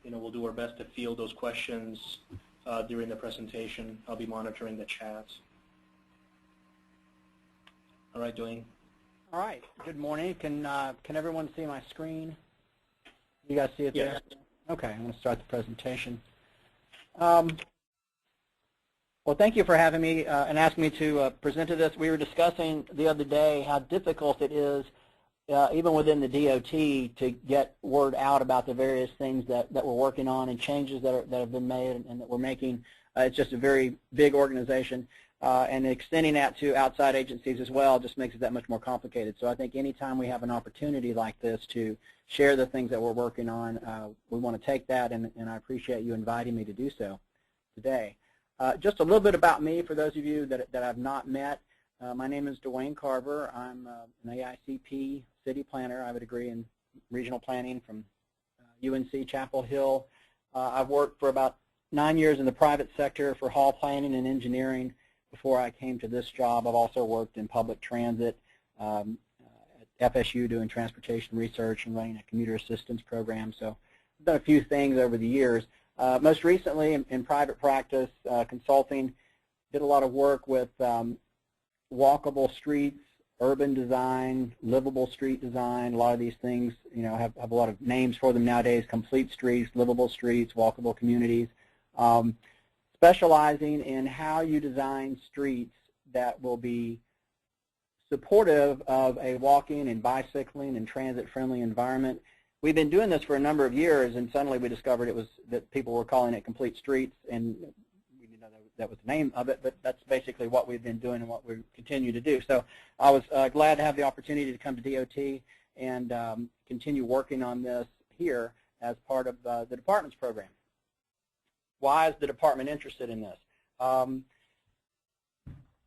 we'll do our best to field those questions during the presentation. I'll be monitoring the chats. All right, Dwayne. All right. Good morning. Can everyone see my screen? You guys see it there? Yes. Okay. I'm going to start the presentation. Well, thank you for having me and asking me to present to this. We were discussing the other day how difficult it is, even within the DOT, to get word out about the various things that we're working on and changes that have been made and that we're making. It's just a very big organization, and extending that to outside agencies as well just makes it that much more complicated. So I think anytime we have an opportunity like this to share the things that we're working on, we want to take that, and I appreciate you inviting me to do so today. Just a little bit about me for those of you that I've not met. My name is Dwayne Carver. I'm an AICP city planner. I have a degree in regional planning from UNC Chapel Hill. I've worked for about 9 years in the private sector for hall planning and engineering before I came to this job. I've also worked in public transit at FSU doing transportation research and running a commuter assistance program. So I've done a few things over the years. Most recently in private practice, consulting, did a lot of work with walkable streets, urban design, livable street design. A lot of these things, have a lot of names for them nowadays: complete streets, livable streets, walkable communities. Specializing in how you design streets that will be supportive of a walking and bicycling and transit-friendly environment. We've been doing this for a number of years, and suddenly we discovered that people were calling it complete streets, and we didn't know that was the name of it, but that's basically what we've been doing and what we continue to do. So I was glad to have the opportunity to come to DOT and continue working on this here as part of the department's program. Why is the department interested in this?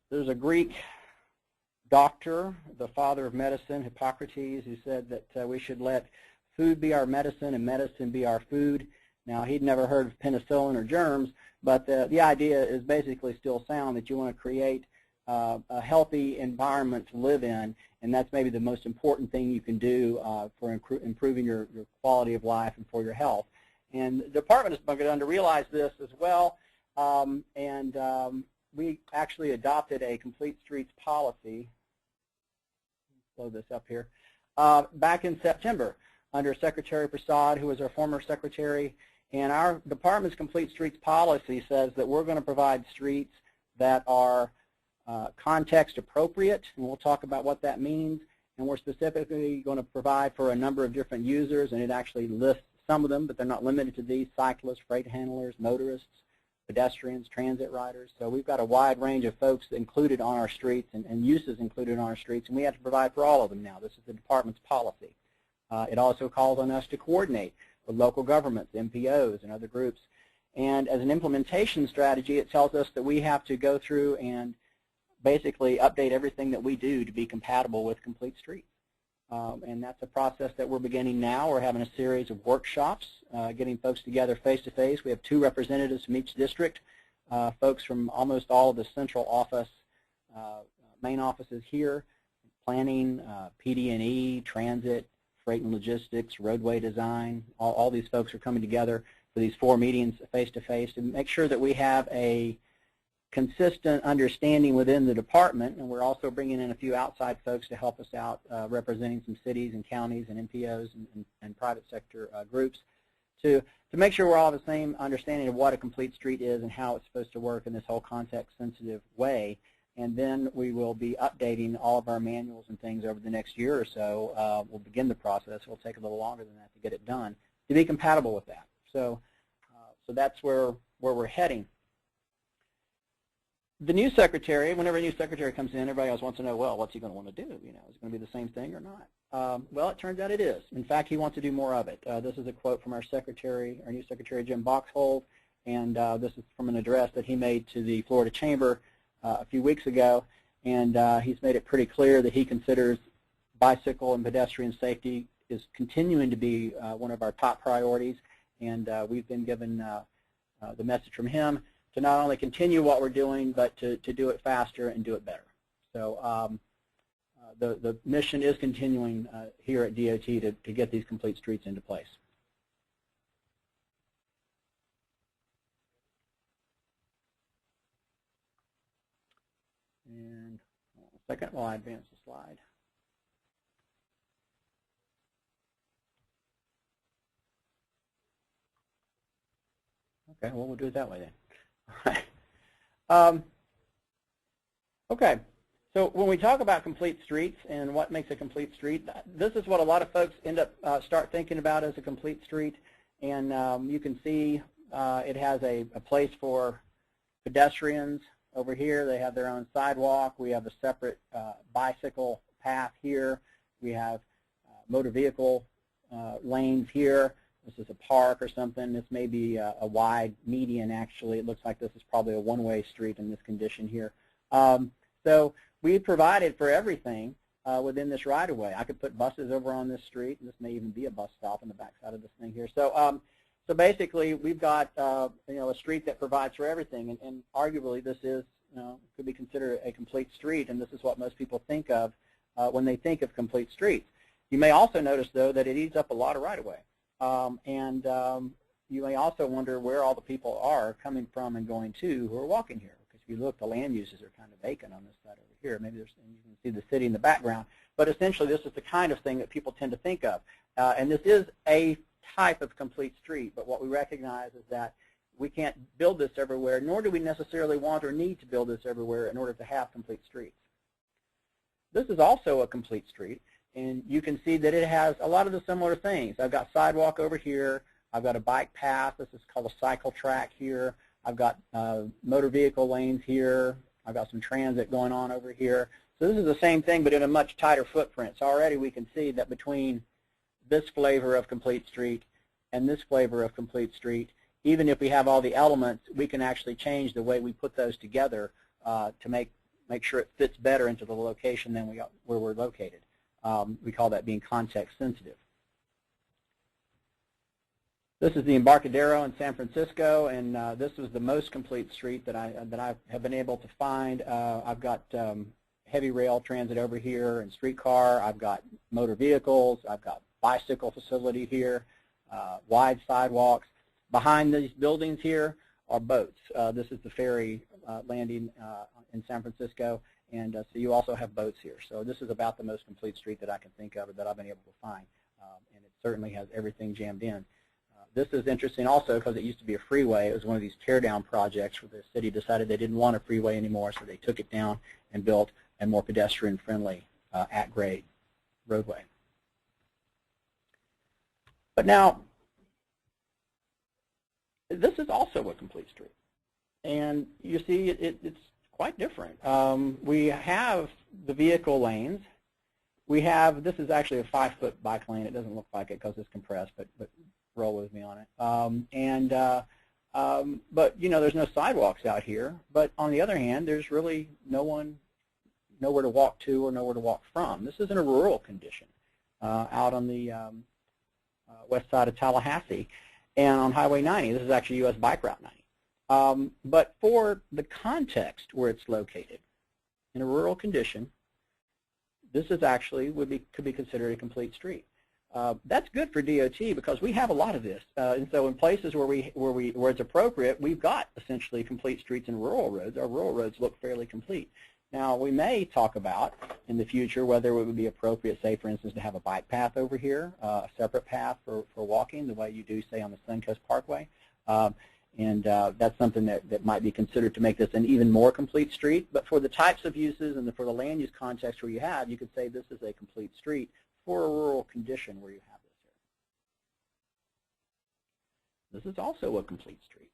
There's a Greek doctor, the father of medicine, Hippocrates, who said that we should let food be our medicine and medicine be our food. Now, he'd never heard of penicillin or germs, but the idea is basically still sound, that you want to create a healthy environment to live in, and that's maybe the most important thing you can do for improving your quality of life and for your health. And the department has begun to realize this as well, and we actually adopted a complete streets policy. Blow this up here. Back in September, under Secretary Prasad, who was our former secretary, and our department's complete streets policy says that we're going to provide streets that are context appropriate, and we'll talk about what that means, and we're specifically going to provide for a number of different users, and it actually lists some of them, but they're not limited to these: cyclists, freight handlers, motorists, pedestrians, transit riders. So we've got a wide range of folks included on our streets and uses included on our streets, and we have to provide for all of them now. This is the department's policy. It also calls on us to coordinate with local governments, MPOs, and other groups. And as an implementation strategy, it tells us that we have to go through and basically update everything that we do to be compatible with complete streets. And that's a process that we're beginning now. We're having a series of workshops, getting folks together face-to-face. We have 2 representatives from each district, folks from almost all of the central office, main offices here: planning, PD&E, transit, freight and logistics, roadway design. All these folks are coming together for these 4 meetings face-to-face to make sure that we have a consistent understanding within the department, and we're also bringing in a few outside folks to help us out, representing some cities and counties and MPOs and private sector groups to make sure we're all the same understanding of what a complete street is and how it's supposed to work in this whole context-sensitive way. And then we will be updating all of our manuals and things over the next year or so. We'll begin the process. It'll take a little longer than that to get it done, to be compatible with that. So that's where we're heading. The new secretary, whenever a new secretary comes in, everybody else wants to know, well, what's he going to want to do? Is it going to be the same thing or not? Well, it turns out it is. In fact, he wants to do more of it. This is a quote from our new secretary, Jim Boxhold, and this is from an address that he made to the Florida Chamber a few weeks ago, and he's made it pretty clear that he considers bicycle and pedestrian safety is continuing to be one of our top priorities, and we've been given the message from him to not only continue what we're doing, but to do it faster and do it better. So the mission is continuing here at DOT to get these complete streets into place. second while I advance the slide. Okay, well, we'll do it that way then. All right. Okay, so when we talk about complete streets and what makes a complete street, this is what a lot of folks end up start thinking about as a complete street. And you can see it has a place for pedestrians over here. They have their own sidewalk. We have a separate bicycle path here. We have motor vehicle lanes here. This is a park or something. This may be a wide median, actually. It looks like this is probably a one-way street in this condition here. So we provided for everything within this right-of-way. I could put buses over on this street, and this may even be a bus stop on the backside of this thing here. So, so basically, we've got a street that provides for everything, and arguably this is could be considered a complete street, and this is what most people think of when they think of complete streets. You may also notice, though, that it eats up a lot of right-of-way, and you may also wonder where all the people are coming from and going to who are walking here. If you look, the land uses are kind of vacant on this side over here. Maybe there's, and you can see the city in the background. But essentially, this is the kind of thing that people tend to think of. And this is a type of complete street. But what we recognize is that we can't build this everywhere, nor do we necessarily want or need to build this everywhere in order to have complete streets. This is also a complete street. And you can see that it has a lot of the similar things. I've got sidewalk over here. I've got a bike path. This is called a cycle track here. I've got motor vehicle lanes here. I've got some transit going on over here. So this is the same thing, but in a much tighter footprint. So already we can see that between this flavor of complete street and this flavor of complete street, even if we have all the elements, we can actually change the way we put those together to make sure it fits better into the location than where we're located. We call that being context sensitive. This is the Embarcadero in San Francisco, and this was the most complete street that I have been able to find. I've got heavy rail transit over here and streetcar. I've got motor vehicles. I've got bicycle facility here, wide sidewalks. Behind these buildings here are boats. This is the ferry landing in San Francisco, and so you also have boats here. So this is about the most complete street that I can think of or that I've been able to find, and it certainly has everything jammed in. This is interesting also because it used to be a freeway. It was one of these tear-down projects where the city decided they didn't want a freeway anymore, so they took it down and built a more pedestrian-friendly, at-grade roadway. But now, this is also a complete street. And you see it's quite different. We have the vehicle lanes. We have, this is actually a 5-foot bike lane. It doesn't look like it because it's compressed, but roll with me on it. But there's no sidewalks out here. But on the other hand, there's really nowhere to walk to or nowhere to walk from. This is in a rural condition out on the west side of Tallahassee and on Highway 90. This is actually U.S. Bike Route 90. But for the context where it's located, in a rural condition, this is actually could be considered a complete street. That's good for DOT because we have a lot of this, and so in places where it's appropriate, we've got essentially complete streets and rural roads. Our rural roads look fairly complete. Now we may talk about in the future whether it would be appropriate, say for instance, to have a bike path over here, a separate path for walking, the way you do say on the Suncoast Parkway, and that's something that might be considered to make this an even more complete street. But for the types of uses and for the land use context where you could say this is a complete street for a rural condition where you have this here. This is also a complete street.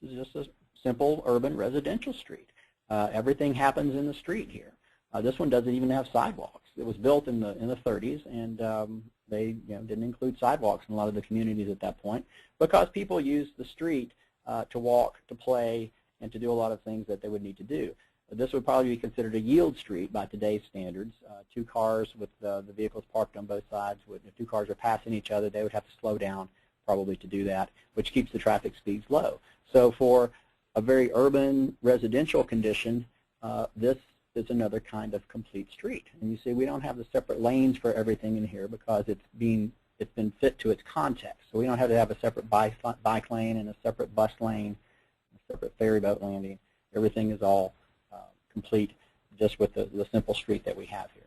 This is just a simple urban residential street. Everything happens in the street here. This one doesn't even have sidewalks. It was built in the 30s, and they didn't include sidewalks in a lot of the communities at that point because people used the street to walk, to play, and to do a lot of things that they would need to do. This would probably be considered a yield street by today's standards. 2 cars with the vehicles parked on both sides. If 2 cars are passing each other, they would have to slow down probably to do that, which keeps the traffic speeds low. So for a very urban residential condition, this is another kind of complete street. And you see we don't have the separate lanes for everything in here because it's been fit to its context. So we don't have to have a separate bike lane and a separate bus lane, a separate ferry boat landing. Everything is all complete just with the simple street that we have here.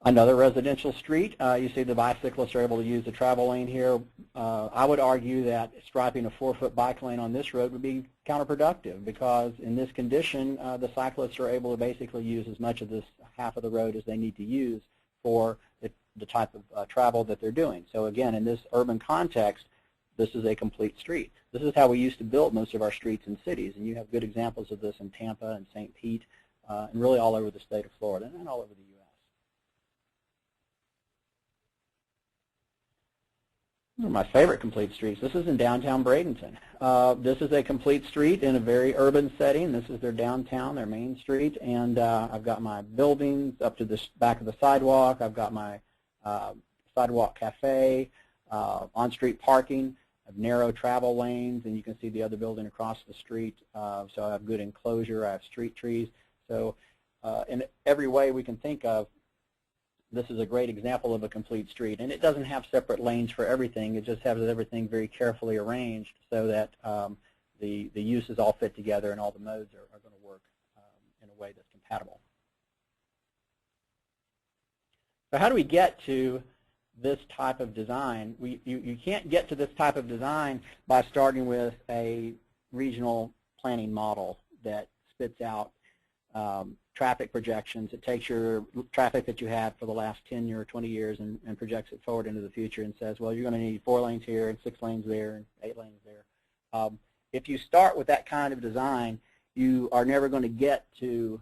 Another residential street, you see the bicyclists are able to use the travel lane here. I would argue that striping a 4-foot bike lane on this road would be counterproductive because in this condition, the cyclists are able to basically use as much of this half of the road as they need to use for the type of travel that they're doing. So again, in this urban context, this is a complete street. This is how we used to build most of our streets in cities, and you have good examples of this in Tampa and St. Pete and really all over the state of Florida and all over the U.S. These are my favorite complete streets. This is in downtown Bradenton. This is a complete street in a very urban setting. This is their downtown, their main street, and I've got my buildings up to the back of the sidewalk. I've got my sidewalk cafe, on-street parking. I have narrow travel lanes, and you can see the other building across the street. So I have good enclosure. I have street trees. So in every way we can think of, this is a great example of a complete street. And it doesn't have separate lanes for everything. It just has everything very carefully arranged so that the uses all fit together and all the modes are going to work in a way that's compatible. So how do we get to this type of design? You can't get to this type of design by starting with a regional planning model that spits out traffic projections. It takes your traffic that you had for the last 10 or 20 years and projects it forward into the future and says, well, you're going to need 4 lanes here and 6 lanes there and 8 lanes there. If you start with that kind of design, you are never going to get to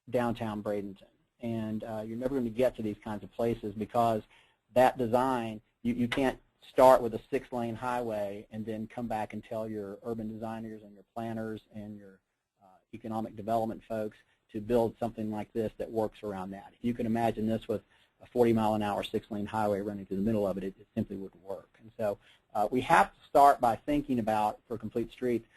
downtown Bradenton. And you're never going to get to these kinds of places because that design, you can't start with a 6-lane highway and then come back and tell your urban designers and your planners and your economic development folks to build something like this that works around that. If you can imagine this with a 40-mile-an-hour 6-lane highway running through the middle of it, it simply wouldn't work. And so we have to start by thinking about, for complete streets,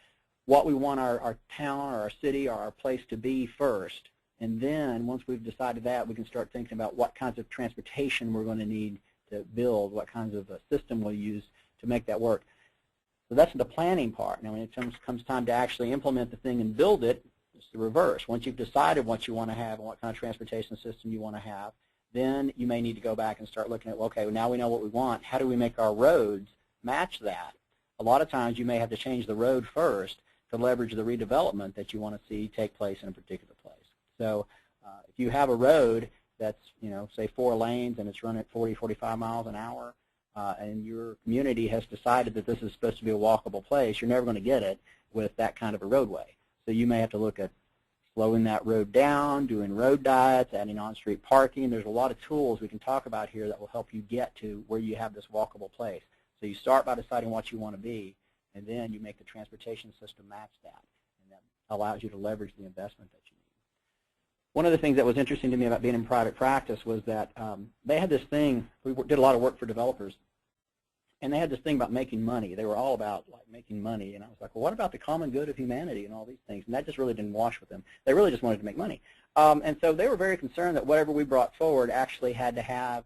what we want our town or our city or our place to be first. And then once we've decided that, we can start thinking about what kinds of transportation we're going to need to build, what kinds of system we'll use to make that work. So that's the planning part. Now when it comes time to actually implement the thing and build it, it's the reverse. Once you've decided what you want to have and what kind of transportation system you want to have, then you may need to go back and start looking at, well, okay, now we know what we want. How do we make our roads match that? A lot of times you may have to change the road first to leverage the redevelopment that you want to see take place in a particular place. So if you have a road that's, say 4 lanes and it's run at 40, 45 miles an hour, and your community has decided that this is supposed to be a walkable place, you're never going to get it with that kind of a roadway. So you may have to look at slowing that road down, doing road diets, adding on-street parking. There's a lot of tools we can talk about here that will help you get to where you have this walkable place. So you start by deciding what you want to be, and then you make the transportation system match that, and that allows you to leverage the investment that you need. One of the things that was interesting to me about being in private practice was that they had this thing, we did a lot of work for developers, and they had this thing about making money. They were all about making money, and I was like, well, what about the common good of humanity and all these things? And that just really didn't wash with them. They really just wanted to make money. And so they were very concerned that whatever we brought forward actually had to have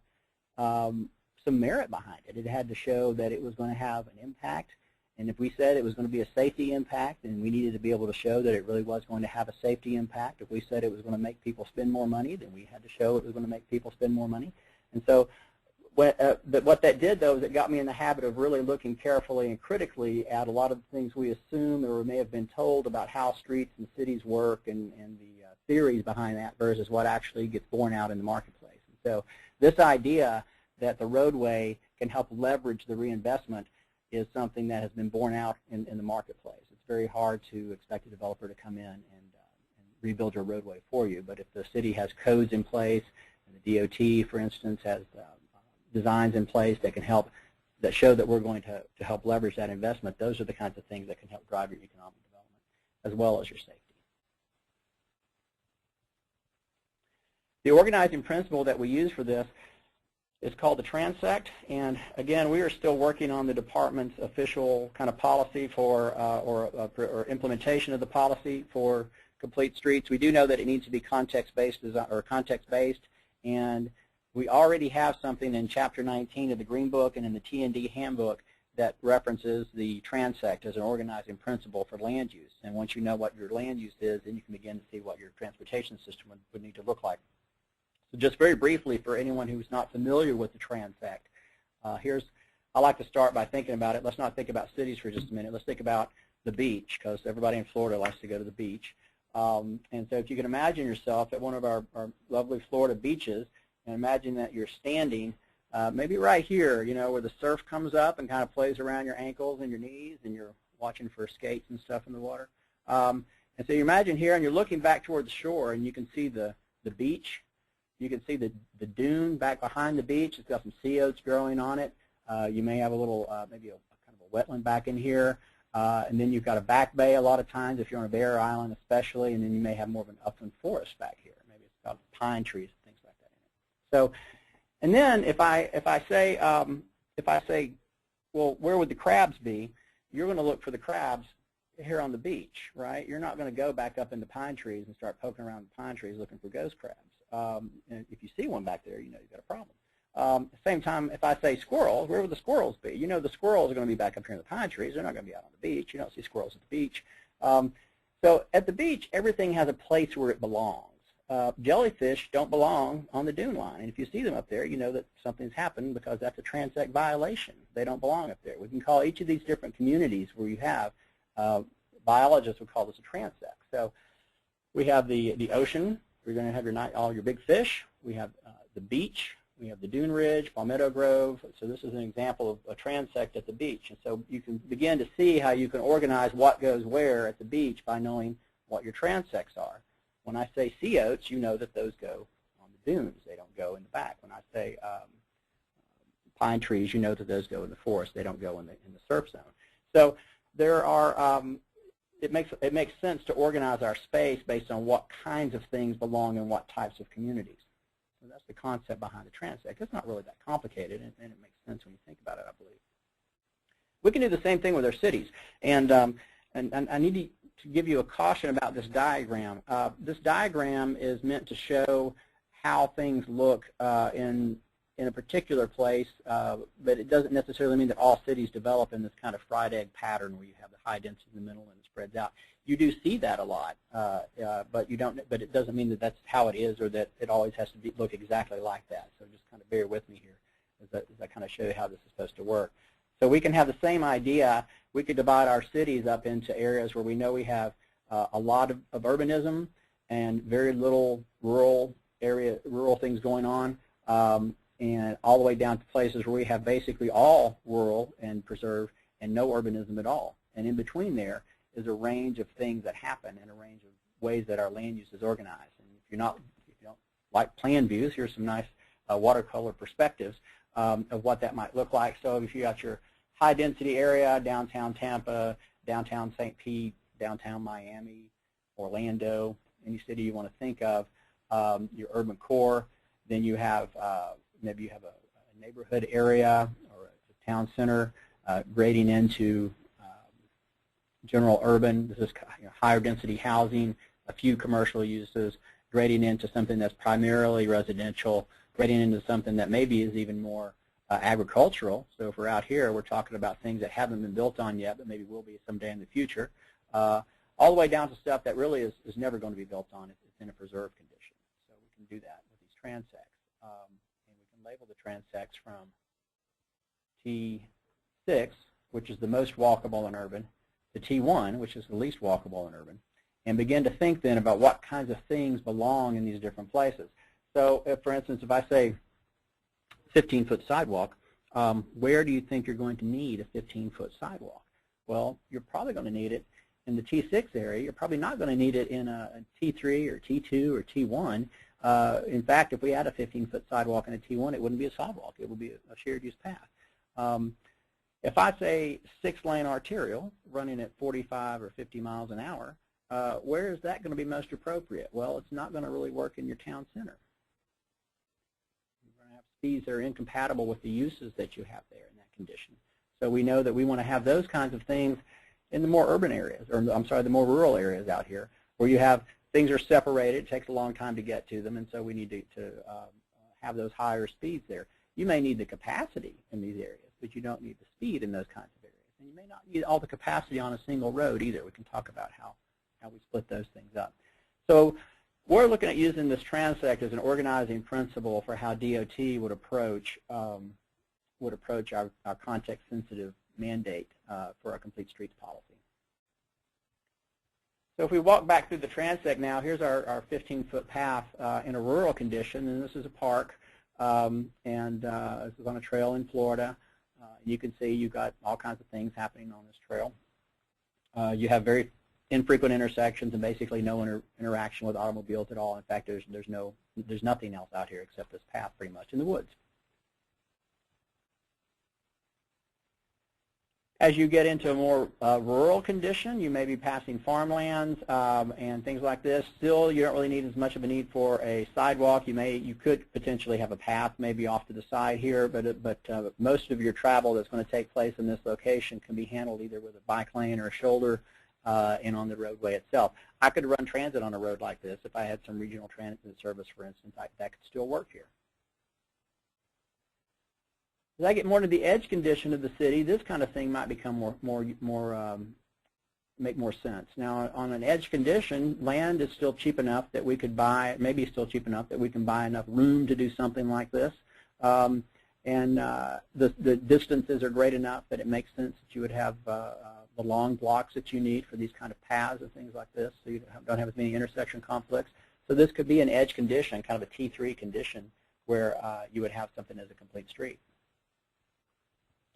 some merit behind it. It had to show that it was going to have an impact. And if we said it was going to be a safety impact, and we needed to be able to show that it really was going to have a safety impact. If we said it was going to make people spend more money, then we had to show it was going to make people spend more money. And so what that did, though, is it got me in the habit of really looking carefully and critically at a lot of the things we assume or may have been told about how streets and cities work and the theories behind that versus what actually gets borne out in the marketplace. And so this idea that the roadway can help leverage the reinvestment is something that has been borne out in the marketplace. It's very hard to expect a developer to come in and rebuild your roadway for you. But if the city has codes in place, and the DOT, for instance, has designs in place that can help, that show that we're going to help leverage that investment, those are the kinds of things that can help drive your economic development as well as your safety. The organizing principle that we use for this is called the transect, and again, we are still working on the department's official kind of policy for or implementation of the policy for complete streets. We do know that it needs to be context-based or context-based, and we already have something in Chapter 19 of the Green Book and in the T&D Handbook that references the transect as an organizing principle for land use. And once you know what your land use is, then you can begin to see what your transportation system would need to look like. So just very briefly, for anyone who's not familiar with the transect, I like to start by thinking about it. Let's not think about cities for just a minute. Let's think about the beach, because everybody in Florida likes to go to the beach. And so if you can imagine yourself at one of our lovely Florida beaches, and imagine that you're standing maybe right here, where the surf comes up and kind of plays around your ankles and your knees, and you're watching for skates and stuff in the water. And so you imagine here, and you're looking back toward the shore, and you can see the beach. You can see the dune back behind the beach. It's got some sea oats growing on it. You may have a little, maybe a kind of a wetland back in here. And then you've got a back bay a lot of times if you're on a barrier island especially, and then you may have more of an upland forest back here. Maybe it's got pine trees and things like that in it. So, and then if I say, well, where would the crabs be? You're going to look for the crabs here on the beach, right? You're not going to go back up into pine trees and start poking around the pine trees looking for ghost crabs. And if you see one back there, you know you've got a problem. At the same time, if I say squirrels, where would the squirrels be? You know the squirrels are going to be back up here in the pine trees. They're not going to be out on the beach. You don't see squirrels at the beach. So at the beach, everything has a place where it belongs. Jellyfish don't belong on the dune line. And if you see them up there, you know that something's happened because that's a transect violation. They don't belong up there. We can call each of these different communities where you have, biologists would call this a transect. So we have the ocean. You're going to have all your big fish. We have the beach. We have the dune ridge, palmetto grove. So this is an example of a transect at the beach. And so you can begin to see how you can organize what goes where at the beach by knowing what your transects are. When I say sea oats, you know that those go on the dunes. They don't go in the back. When I say pine trees, you know that those go in the forest. They don't go in the surf zone. So there are, it makes sense to organize our space based on what kinds of things belong in what types of communities. So that's the concept behind the transect. It's not really that complicated, and it makes sense when you think about it, I believe. We can do the same thing with our cities. And I need to give you a caution about this diagram. This diagram is meant to show how things look in a particular place, but it doesn't necessarily mean that all cities develop in this kind of fried egg pattern where you have the high density in the middle and it spreads out. You do see that a lot, but you don't. But it doesn't mean that that's how it is, or that it always has to look exactly like that. So just kind of bear with me here as I kind of show you how this is supposed to work. So we can have the same idea. We could divide our cities up into areas where we know we have a lot of urbanism and very little rural things going on, and all the way down to places where we have basically all rural and preserved and no urbanism at all. And in between there is a range of things that happen and a range of ways that our land use is organized. And if you don't like plan views, here's some nice watercolor perspectives of what that might look like. So if you got your high density area, downtown Tampa, downtown St. Pete, downtown Miami, Orlando, any city you want to think of, your urban core, then you have maybe you have a neighborhood area or a town center grading into general urban. This is higher density housing, a few commercial uses, grading into something that's primarily residential, grading into something that maybe is even more agricultural. So if we're out here, we're talking about things that haven't been built on yet, but maybe will be someday in the future, all the way down to stuff that really is never going to be built on. It's in a preserved condition. So we can do that with these transects. And we can label the transects from T6, which is the most walkable in urban, to T1, which is the least walkable in urban, and begin to think then about what kinds of things belong in these different places. So if, for instance, if I say 15-foot sidewalk, where do you think you're going to need a 15-foot sidewalk? Well, you're probably going to need it in the T6 area. You're probably not going to need it in a T3 or T2 or T1. In fact, if we had a 15-foot sidewalk in a T1, it wouldn't be a sidewalk. It would be a shared use path. If I say 6-lane arterial running at 45 or 50 miles an hour, where is that going to be most appropriate? Well, it's not going to really work in your town center. You're going to have speeds that are incompatible with the uses that you have there in that condition. So we know that we want to have those kinds of things in the more urban areas, or I'm sorry, the more rural areas out here, where you have things are separated. It takes a long time to get to them, and so we need to have those higher speeds there. You may need the capacity in these areas, but you don't need the speed in those kinds of areas. And you may not need all the capacity on a single road either. We can talk about how we split those things up. So we're looking at using this transect as an organizing principle for how DOT would approach our context-sensitive mandate for our complete streets policy. So if we walk back through the transect now, here's our 15-foot path in a rural condition, and this is a park, and this is on a trail in Florida. You can see you've got all kinds of things happening on this trail. You have very infrequent intersections and basically no interaction with automobiles at all. In fact, there's nothing else out here except this path pretty much in the woods. As you get into a more rural condition, you may be passing farmlands and things like this. Still, you don't really need as much of a need for a sidewalk. You could potentially have a path maybe off to the side here, but most of your travel that's going to take place in this location can be handled either with a bike lane or a shoulder and on the roadway itself. I could run transit on a road like this if I had some regional transit service, for instance. That could still work here. As I get more into the edge condition of the city, this kind of thing might become make more sense. Now, on an edge condition, land is still cheap enough that we could buy, maybe still cheap enough that we can buy enough room to do something like this. And the distances are great enough that it makes sense that you would have the long blocks that you need for these kind of paths and things like this, so you don't have as many intersection conflicts. So this could be an edge condition, kind of a T3 condition, where you would have something as a complete street.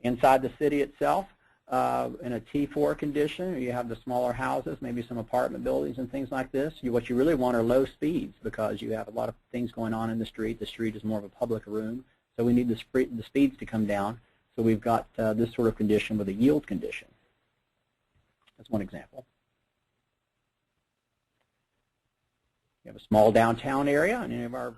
Inside the city itself, in a T4 condition, you have the smaller houses, maybe some apartment buildings and things like this. What you really want are low speeds because you have a lot of things going on in the street. The street is more of a public room, so we need the speeds to come down. So we've got this sort of condition with a yield condition. That's one example. You have a small downtown area, and any of our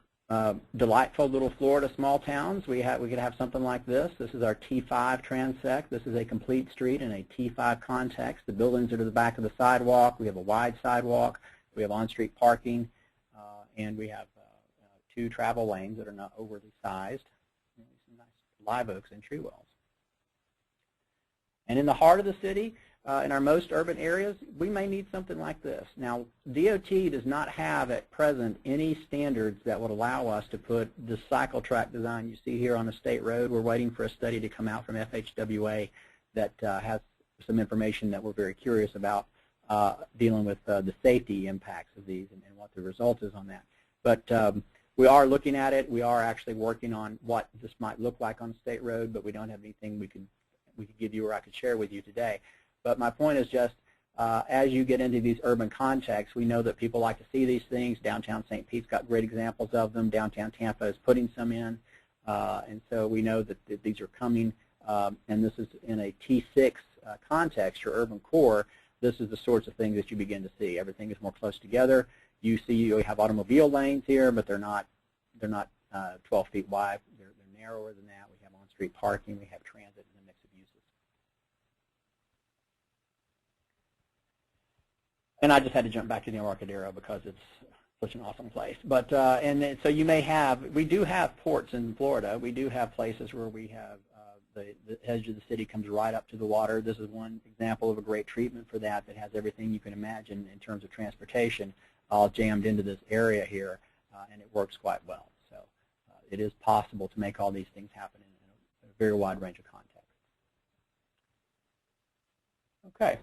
delightful little Florida small towns, we could have something like this. This is our T5 transect. This is a complete street in a T5 context. The buildings are to the back of the sidewalk. We have a wide sidewalk. We have on-street parking, and we have 2 travel lanes that are not overly sized. And some nice live oaks and tree wells. And in the heart of the city, in our most urban areas, we may need something like this. Now, DOT does not have at present any standards that would allow us to put the cycle track design you see here on a state road. We're waiting for a study to come out from FHWA that has some information that we're very curious about dealing with the safety impacts of these and what the result is on that. But we are looking at it. We are actually working on what this might look like on a state road, but we don't have anything we could give you or I could share with you today. But my point is just, as you get into these urban contexts, we know that people like to see these things. Downtown St. Pete's got great examples of them. Downtown Tampa is putting some in. And so we know that these are coming. And this is in a T6 context, your urban core. This is the sorts of things that you begin to see. Everything is more close together. You have automobile lanes here, but they're not 12 feet wide. They're narrower than that. We have on-street parking. We have transit. And I just had to jump back to the Embarcadero because it's such an awesome place. But so we do have ports in Florida. We do have places where we have the edge of the city comes right up to the water. This is one example of a great treatment for that has everything you can imagine in terms of transportation all jammed into this area here, and it works quite well. So it is possible to make all these things happen in a very wide range of contexts. Okay.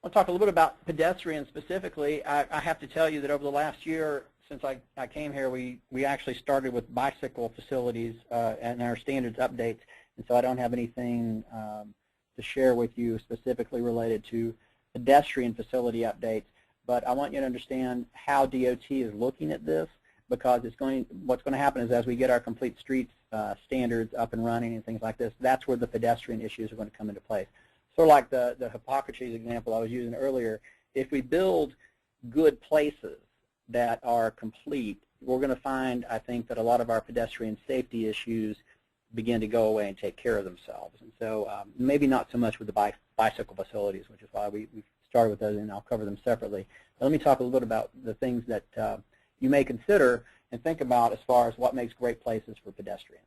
I'll talk a little bit about pedestrians specifically. I have to tell you that over the last year, since I came here, we actually started with bicycle facilities and our standards updates, and so I don't have anything to share with you specifically related to pedestrian facility updates, but I want you to understand how DOT is looking at this, because what's going to happen is as we get our complete streets standards up and running and things like this, that's where the pedestrian issues are going to come into place. Sort of like the Hippocrates example I was using earlier, if we build good places that are complete, we're going to find, I think, that a lot of our pedestrian safety issues begin to go away and take care of themselves. And so maybe not so much with the bicycle facilities, which is why we've started with those, and I'll cover them separately. But let me talk a little bit about the things that you may consider and think about as far as what makes great places for pedestrians.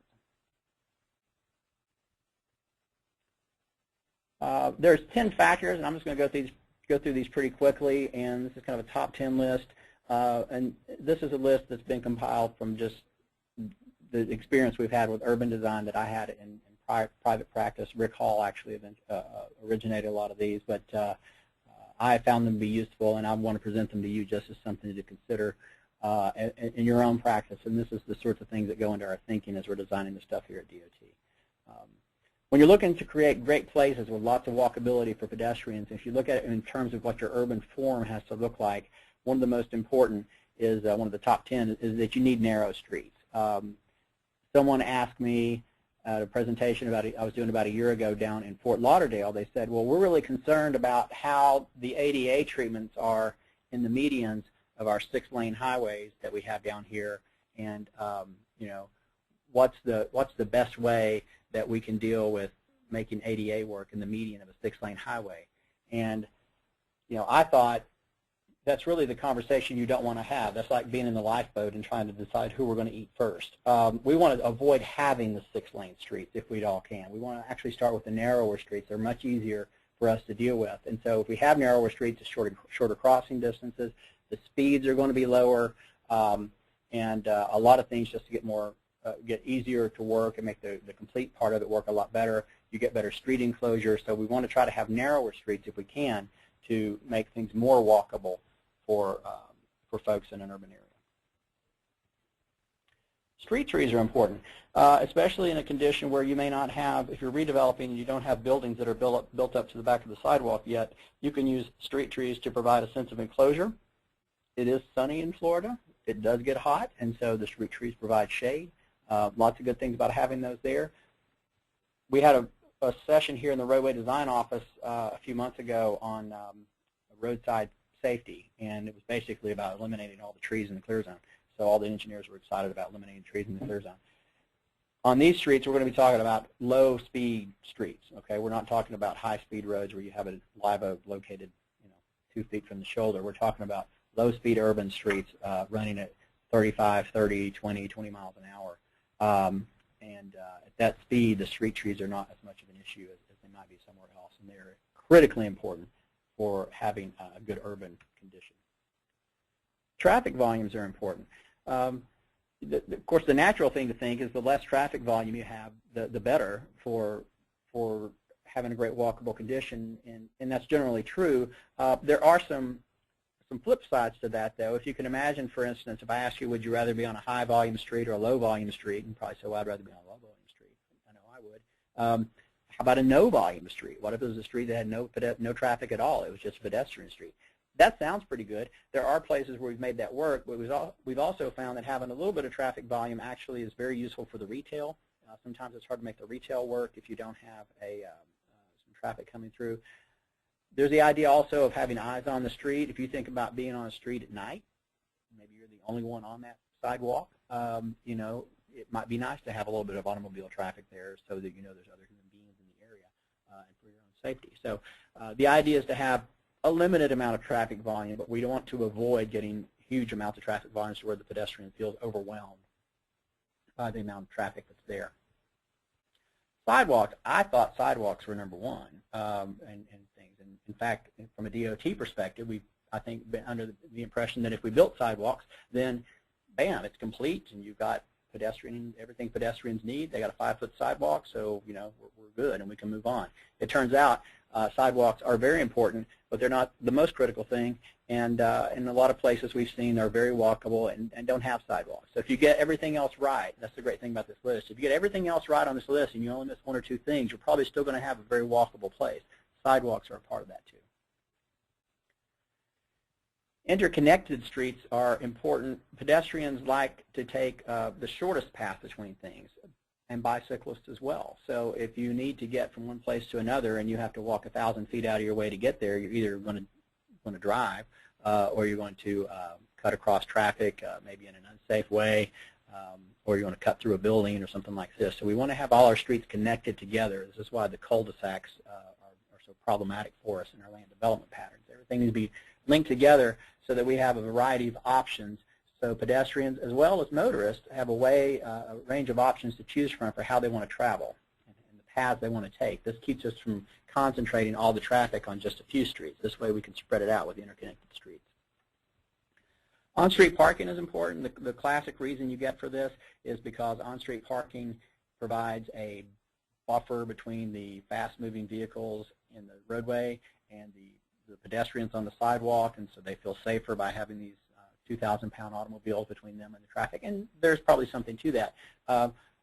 There's 10 factors, and I'm just going to go through these pretty quickly, and this is kind of a top 10 list. And this is a list that's been compiled from just the experience we've had with urban design that I had in private practice. Rick Hall actually originated a lot of these, but I found them to be useful, and I want to present them to you just as something to consider in your own practice. And this is the sorts of things that go into our thinking as we're designing the stuff here at DOT. When you're looking to create great places with lots of walkability for pedestrians, if you look at it in terms of what your urban form has to look like, one of the most important is, one of the top 10, is that you need narrow streets. Someone asked me at a presentation I was doing about a year ago down in Fort Lauderdale. They said, well, we're really concerned about how the ADA treatments are in the medians of our 6-lane highways that we have down here, and you know, what's the best way that we can deal with making ADA work in the median of a 6-lane highway. And you know, I thought that's really the conversation you don't want to have. That's like being in the lifeboat and trying to decide who we're going to eat first. We want to avoid having the 6-lane streets if we all can. We want to actually start with the narrower streets. They're much easier for us to deal with. And so if we have narrower streets, it's shorter crossing distances, the speeds are going to be lower, and a lot of things just to get easier to work and make the complete part of it work a lot better. You get better street enclosure. So we want to try to have narrower streets if we can to make things more walkable for folks in an urban area. Street trees are important, especially in a condition where you may not have, if you're redeveloping and you don't have buildings that are built up to the back of the sidewalk yet, you can use street trees to provide a sense of enclosure. It is sunny in Florida. It does get hot, and so the street trees provide shade. Lots of good things about having those there. We had a session here in the roadway design office a few months ago on roadside safety, and it was basically about eliminating all the trees in the clear zone. So all the engineers were excited about eliminating trees in the clear zone. On these streets, we're going to be talking about low-speed streets. Okay, we're not talking about high-speed roads where you have a live oak located, 2 feet from the shoulder. We're talking about low-speed urban streets running at 35, 30, 20, 20 miles an hour. At that speed, the street trees are not as much of an issue as they might be somewhere else, and they're critically important for having a good urban condition. Traffic volumes are important. Of course, the natural thing to think is the less traffic volume you have, the better for having a great walkable condition, and that's generally true. There are some flip sides to that, though. If you can imagine, for instance, if I asked you, would you rather be on a high-volume street or a low-volume street, and probably say, well, I'd rather be on a low-volume street. I know I would. How about a no-volume street? What if it was a street that had no traffic at all? It was just a pedestrian street. That sounds pretty good. There are places where we've made that work, but we've also found that having a little bit of traffic volume actually is very useful for the retail. Sometimes it's hard to make the retail work if you don't have some traffic coming through. There's the idea also of having eyes on the street. If you think about being on a street at night, maybe you're the only one on that sidewalk, it might be nice to have a little bit of automobile traffic there so that there's other human beings in the area and for your own safety. So the idea is to have a limited amount of traffic volume, but we don't want to avoid getting huge amounts of traffic volumes to where the pedestrian feels overwhelmed by the amount of traffic that's there. Sidewalks, I thought sidewalks were number one and things. And in fact, from a DOT perspective, we've, I think, been under the impression that if we built sidewalks, then bam, it's complete, and you've got everything pedestrians need. They got a 5-foot sidewalk, so we're good and we can move on. It turns out sidewalks are very important, but they're not the most critical thing. And in a lot of places we've seen they're very walkable and don't have sidewalks. So if you get everything else right, that's the great thing about this list. If you get everything else right on this list and you only miss 1 or 2 things, you're probably still going to have a very walkable place. Sidewalks are a part of that too. Interconnected streets are important. Pedestrians like to take the shortest path between things, and bicyclists as well. So if you need to get from one place to another and you have to walk 1,000 feet out of your way to get there, you're either going to drive or you're going to cut across traffic, maybe in an unsafe way, or you're going to cut through a building or something like this. So we want to have all our streets connected together. This is why the cul-de-sacs are so problematic for us in our land development patterns. Everything needs to be linked together so that we have a variety of options. So pedestrians as well as motorists have a range of options to choose from for how they want to travel and the paths they want to take. This keeps us from concentrating all the traffic on just a few streets. This way we can spread it out with the interconnected streets. On-street parking is important. The classic reason you get for this is because on-street parking provides a buffer between the fast-moving vehicles in the roadway and the pedestrians on the sidewalk, and so they feel safer by having these 2,000-pound automobiles between them and the traffic, and there's probably something to that.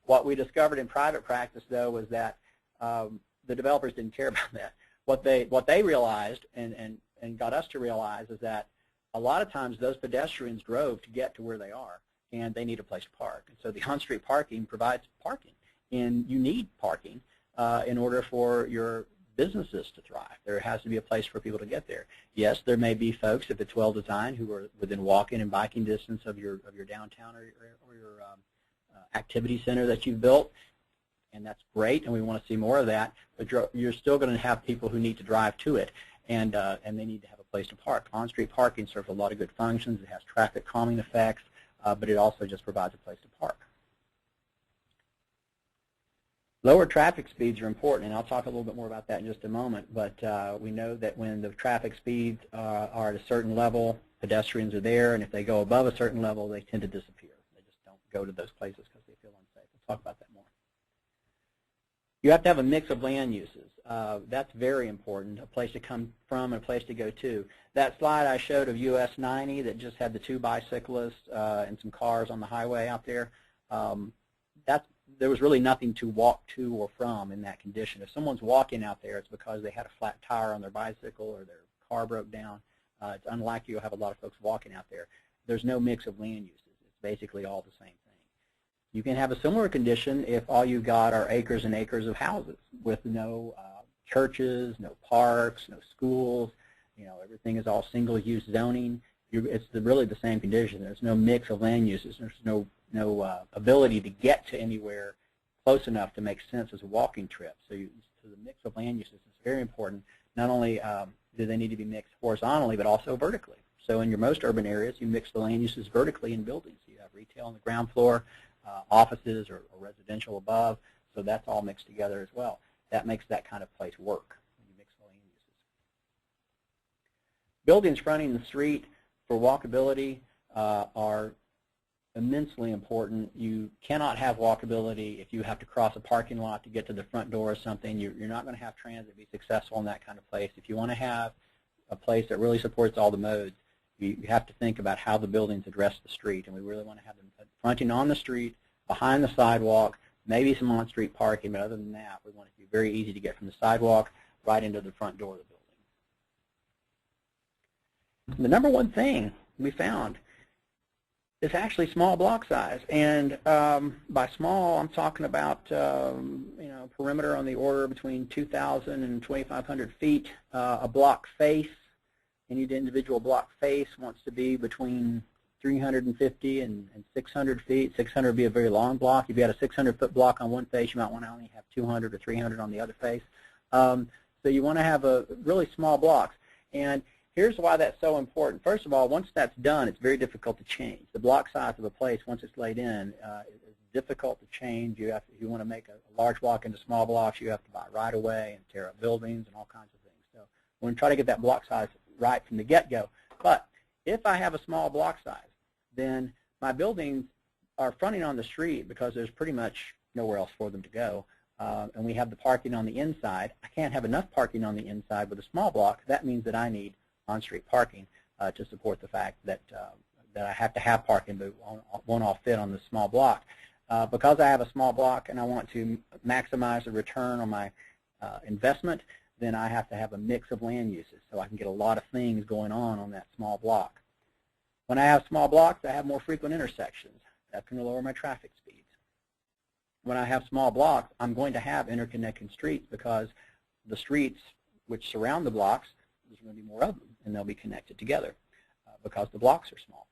What we discovered in private practice, though, was that the developers didn't care about that. What they realized and got us to realize is that a lot of times those pedestrians drove to get to where they are, and they need a place to park. And so the on-street parking provides parking, and you need parking in order for your businesses to thrive. There has to be a place for people to get there. Yes, there may be folks, if it's well designed, who are within walking and biking distance of your downtown or your activity center that you've built, and that's great, and we want to see more of that. But you're still going to have people who need to drive to it, and they need to have a place to park. On-street parking serves a lot of good functions. It has traffic calming effects, but it also just provides a place to park. Lower traffic speeds are important, and I'll talk a little bit more about that in just a moment, but we know that when the traffic speeds are at a certain level, pedestrians are there, and if they go above a certain level, they tend to disappear. They just don't go to those places because they feel unsafe. We'll talk about that more. You have to have a mix of land uses. That's very important, a place to come from and a place to go to. That slide I showed of US 90 that just had the 2 bicyclists and some cars on the highway out there, there was really nothing to walk to or from in that condition. If someone's walking out there, it's because they had a flat tire on their bicycle or their car broke down. It's unlikely you'll have a lot of folks walking out there. There's no mix of land uses. It's basically all the same thing. You can have a similar condition if all you've got are acres and acres of houses with no churches, no parks, no schools. You know, everything is all single-use zoning. It's really the same condition. There's no mix of land uses. There's no ability to get to anywhere close enough to make sense as a walking trip. So the mix of land uses is very important. Not only do they need to be mixed horizontally, but also vertically. So in your most urban areas, you mix the land uses vertically in buildings. You have retail on the ground floor, offices or residential above, so that's all mixed together as well. That makes that kind of place work when you mix the land uses. Buildings fronting the street for walkability are immensely important. You cannot have walkability if you have to cross a parking lot to get to the front door or something. You're not going to have transit be successful in that kind of place. If you want to have a place that really supports all the modes, you have to think about how the buildings address the street, and we really want to have them fronting on the street, behind the sidewalk, maybe some on-street parking, but other than that, we want it to be very easy to get from the sidewalk right into the front door of the building. The number one thing we found is actually small block size, and by small, I'm talking about perimeter on the order between 2,000 and 2,500 feet. A block face, any individual block face wants to be between 350 and 600 feet. 600 would be a very long block. If you had a 600-foot block on one face, you might want to only have 200 or 300 on the other face. So you want to have a really small blocks. And here's why that's so important. First of all, once that's done, it's very difficult to change. The block size of a place, once it's laid in, is difficult to change. If you want to make a large block into small blocks, you have to buy right away and tear up buildings and all kinds of things. So we're going to try to get that block size right from the get-go. But if I have a small block size, then my buildings are fronting on the street because there's pretty much nowhere else for them to go. And we have the parking on the inside. I can't have enough parking on the inside with a small block. That means that I need on-street parking to support the fact that that I have to have parking, but won't all fit on the small block. Because I have a small block and I want to maximize the return on my investment, then I have to have a mix of land uses so I can get a lot of things going on that small block. When I have small blocks, I have more frequent intersections. That's going to lower my traffic speeds. When I have small blocks, I'm going to have interconnecting streets because the streets which surround the blocks, there's going to be more of them, and they'll be connected together because the blocks are small.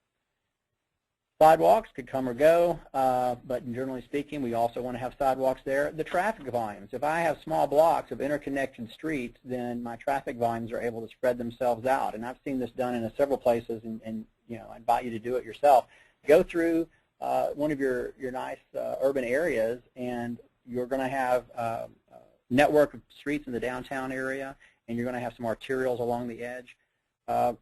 Sidewalks could come or go, but generally speaking, we also want to have sidewalks there. The traffic volumes. If I have small blocks of interconnected streets, then my traffic volumes are able to spread themselves out. And I've seen this done in several places, and I invite you to do it yourself. Go through one of your nice urban areas, and you're going to have network of streets in the downtown area, and you're going to have some arterials along the edge.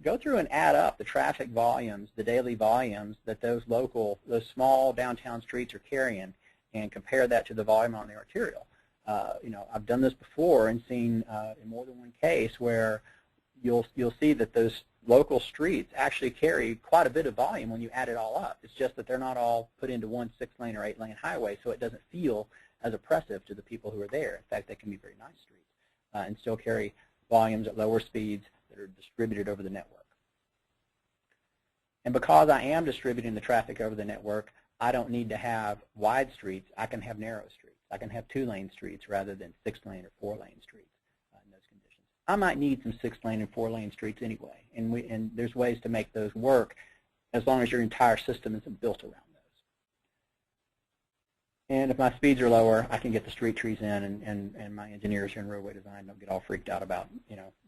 Go through and add up the traffic volumes, the daily volumes that those small downtown streets are carrying, and compare that to the volume on the arterial. I've done this before and seen in more than one case where you'll see that those local streets actually carry quite a bit of volume when you add it all up. It's just that they're not all put into one 6-lane or 8-lane highway, so it doesn't feel as oppressive to the people who are there. In fact, they can be very nice streets and still carry volumes at lower speeds that are distributed over the network. And because I am distributing the traffic over the network, I don't need to have wide streets. I can have narrow streets. I can have 2-lane streets rather than 6-lane or 4-lane streets in those conditions. I might need some 6-lane and 4-lane streets anyway, and there's ways to make those work as long as your entire system isn't built around those. And if my speeds are lower, I can get the street trees in, and my engineers here in roadway design don't get all freaked out about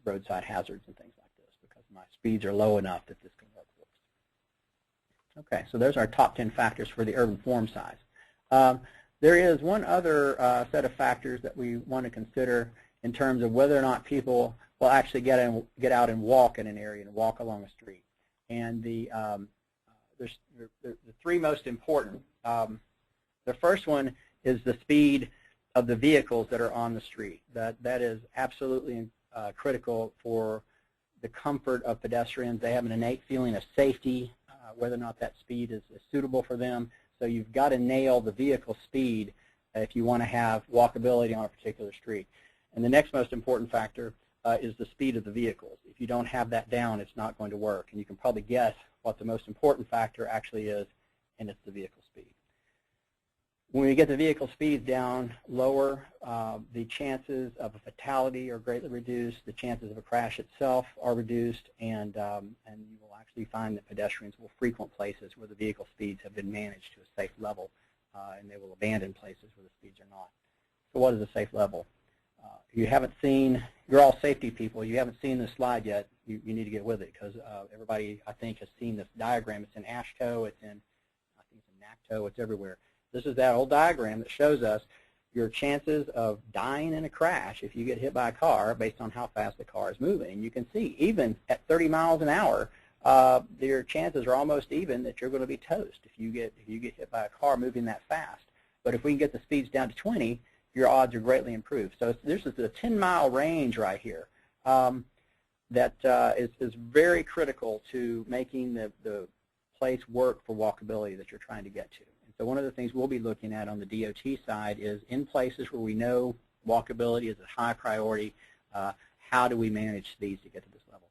roadside hazards and things like this because my speeds are low enough that this can work for us. Okay, so there's our top 10 factors for the urban form size. There is one other set of factors that we want to consider in terms of whether or not people will actually get out and walk in an area and walk along a street. And there's the three most important. The first one is the speed of the vehicles that are on the street. That is absolutely critical for the comfort of pedestrians. They have an innate feeling of safety, whether or not that speed is suitable for them. So you've got to nail the vehicle speed if you want to have walkability on a particular street. And the next most important factor is the speed of the vehicles. If you don't have that down, it's not going to work. And you can probably guess what the most important factor actually is, and it's the vehicle speed. When we get the vehicle speeds down lower, the chances of a fatality are greatly reduced. The chances of a crash itself are reduced, and you will actually find that pedestrians will frequent places where the vehicle speeds have been managed to a safe level, and they will abandon places where the speeds are not. So what is a safe level? You haven't seen, you're all safety people, you haven't seen this slide yet, you need to get with it because everybody, I think, has seen this diagram. It's in AASHTO, it's in, I think it's in NACTO, it's everywhere. This is that old diagram that shows us your chances of dying in a crash if you get hit by a car based on how fast the car is moving. You can see even at 30 miles an hour, your chances are almost even that you're going to be toast if you get hit by a car moving that fast. But if we can get the speeds down to 20, your odds are greatly improved. So this is a 10-mile range right here that is very critical to making the place work for walkability that you're trying to get to. So one of the things we'll be looking at on the DOT side is in places where we know walkability is a high priority, how do we manage speeds to get to this level?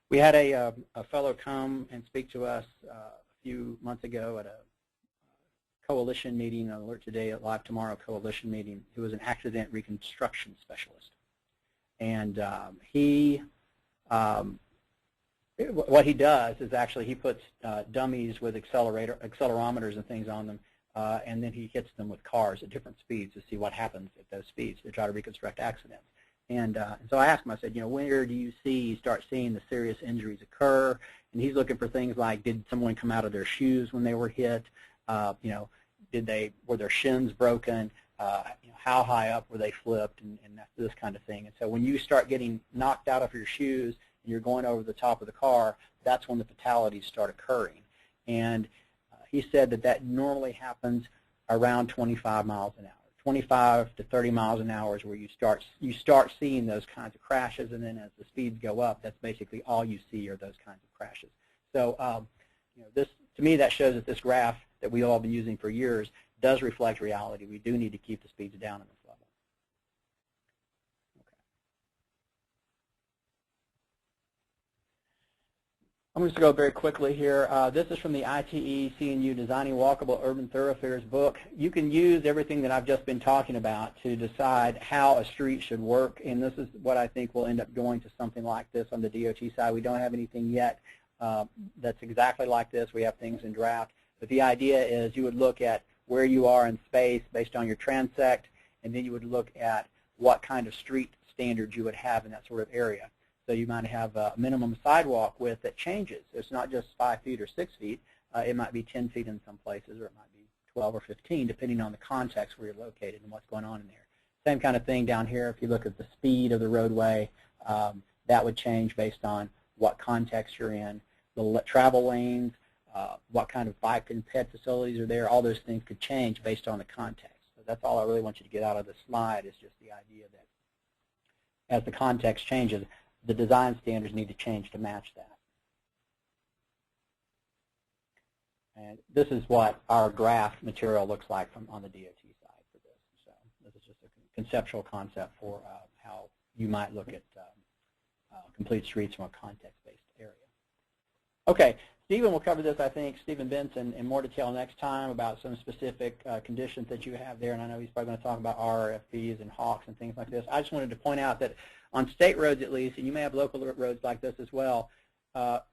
We had a fellow come and speak to us a few months ago at a coalition meeting, Alert Today, Live Tomorrow coalition meeting, who was an accident reconstruction specialist. And what he does is actually he puts dummies with accelerometers and things on them, and then he hits them with cars at different speeds to see what happens at those speeds to try to reconstruct accidents. And so I asked him, I said, where do you start seeing the serious injuries occur? And he's looking for things like, did someone come out of their shoes when they were hit? Were their shins broken? How high up were they flipped? And this kind of thing. And so when you start getting knocked out of your shoes and you're going over the top of the car, that's when the fatalities start occurring. And he said that normally happens around 25 miles an hour. 25 to 30 miles an hour is where you start seeing those kinds of crashes, and then as the speeds go up, that's basically all you see are those kinds of crashes. So to me, that shows that this graph that we all been using for years does reflect reality. We do need to keep the speeds down at this level. Okay. I'm just going to go very quickly here. This is from the ITE CNU Designing Walkable Urban Thoroughfares book. You can use everything that I've just been talking about to decide how a street should work, and this is what I think will end up going to something like this on the DOT side. We don't have anything yet that's exactly like this. We have things in draft. But the idea is you would look at where you are in space based on your transect, and then you would look at what kind of street standards you would have in that sort of area. So you might have a minimum sidewalk width that changes. It's not just 5 feet or 6 feet. It might be 10 feet in some places, or it might be 12 or 15, depending on the context where you're located and what's going on in there. Same kind of thing down here. If you look at the speed of the roadway, that would change based on what context you're in. The travel lanes, what kind of bike and ped facilities are there, all those things could change based on the context. So that's all I really want you to get out of this slide, is just the idea that as the context changes, the design standards need to change to match that. And this is what our draft material looks like from on the DOT side for this. So this is just a conceptual concept for how you might look at complete streets from a context-based area. Okay, Stephen will cover this, I think, Stephen Benson, in more detail next time about some specific conditions that you have there, and I know he's probably going to talk about RFBs and hawks and things like this. I just wanted to point out that on state roads at least, and you may have local roads like this as well,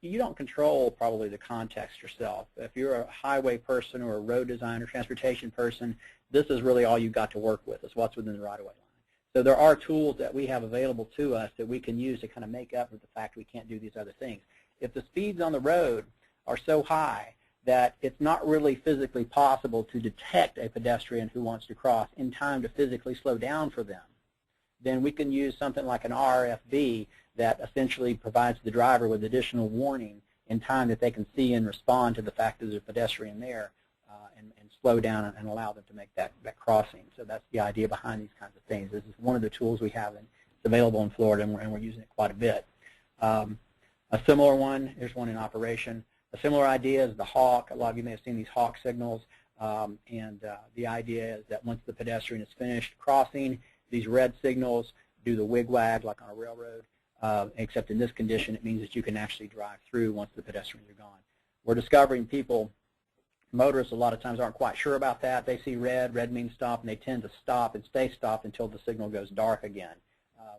you don't control probably the context yourself. If you're a highway person or a road designer, transportation person, this is really all you've got to work with, is what's within the right-of-way line. So there are tools that we have available to us that we can use to kind of make up for the fact we can't do these other things. If the speeds on the road are so high that it's not really physically possible to detect a pedestrian who wants to cross in time to physically slow down for them, then we can use something like an RFB that essentially provides the driver with additional warning in time that they can see and respond to the fact that there's a pedestrian there and slow down and allow them to make that crossing. So that's the idea behind these kinds of things. This is one of the tools we have, and it's available in Florida, and we're using it quite a bit. A similar one, here's one in operation. A similar idea is the hawk. A lot of you may have seen these hawk signals, the idea is that once the pedestrian is finished crossing, these red signals do the wig-wag like on a railroad, except in this condition it means that you can actually drive through once the pedestrians are gone. We're discovering motorists a lot of times aren't quite sure about that. They see red, red means stop, and they tend to stop and stay stopped until the signal goes dark again,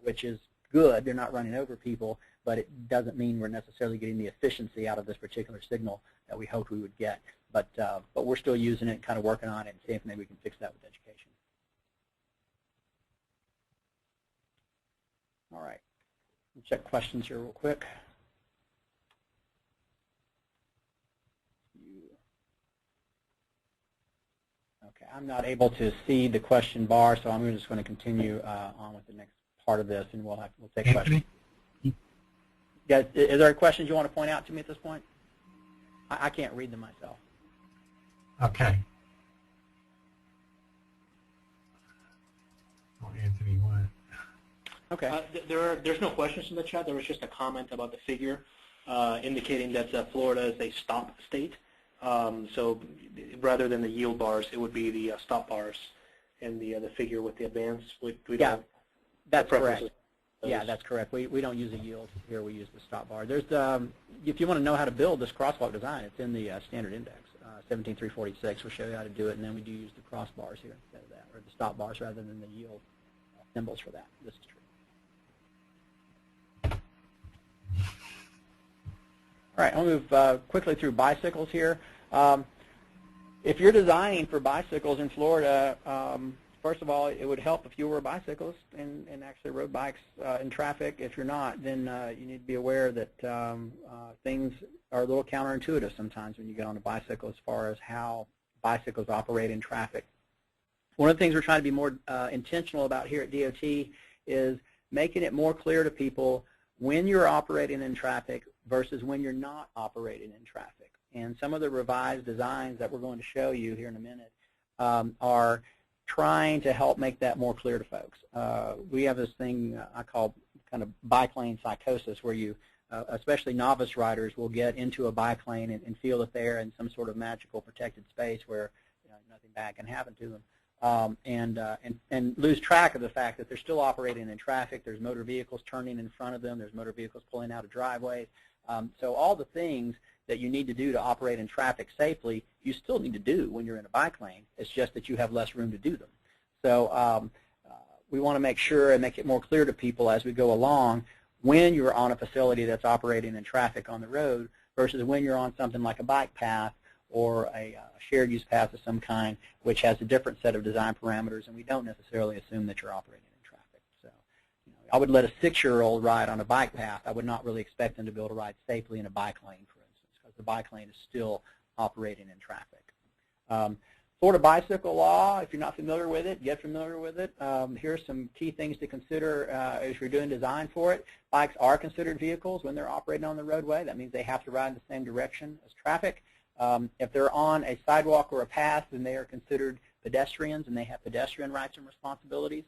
which is good. They're not running over people, but it doesn't mean we're necessarily getting the efficiency out of this particular signal that we hoped we would get. But we're still using it, kind of working on it, and seeing if maybe we can fix that with education. All right. We'll check questions here real quick. Okay, I'm not able to see the question bar, so I'm just going to continue on with the next part of this, and we'll take questions. Guys, is there any questions you want to point out to me at this point? I can't read them myself. Okay. Oh, Anthony, what? Okay. There's no questions in the chat. There was just a comment about the figure indicating that Florida is a stop state. So rather than the yield bars, it would be the stop bars and the figure with the advance. Yeah, that's correct. Yeah, that's correct. We don't use a yield here. We use the stop bar. There's if you want to know how to build this crosswalk design, it's in the standard index, 17346. We'll show you how to do it, and then we do use the crossbars here instead of that, or the stop bars rather than the yield symbols for that. This is true. All right, I'll move quickly through bicycles here. If you're designing for bicycles in Florida, first of all, it would help if you were a bicyclist and actually rode bikes in traffic. If you're not, then you need to be aware that things are a little counterintuitive sometimes when you get on a bicycle as far as how bicycles operate in traffic. One of the things we're trying to be more intentional about here at DOT is making it more clear to people when you're operating in traffic versus when you're not operating in traffic. And some of the revised designs that we're going to show you here in a minute are trying to help make that more clear to folks. We have this thing I call kind of bike lane psychosis, where you, especially novice riders, will get into a bike lane and feel that they're in some sort of magical protected space where nothing bad can happen to them, and lose track of the fact that they're still operating in traffic. There's motor vehicles turning in front of them. There's motor vehicles pulling out of driveways. So all the things that you need to do to operate in traffic safely, you still need to do when you're in a bike lane. It's just that you have less room to do them. So we want to make sure and make it more clear to people as we go along when you're on a facility that's operating in traffic on the road versus when you're on something like a bike path or a shared use path of some kind, which has a different set of design parameters, and we don't necessarily assume that you're operating in traffic. So I would let a 6-year-old ride on a bike path. I would not really expect them to be able to ride safely in a bike lane, for instance, because the bike lane is still operating in traffic. Florida bicycle law, if you're not familiar with it, get familiar with it. Here are some key things to consider as you're doing design for it. Bikes are considered vehicles when they're operating on the roadway. That means they have to ride in the same direction as traffic. If they're on a sidewalk or a path, then they are considered pedestrians, and they have pedestrian rights and responsibilities.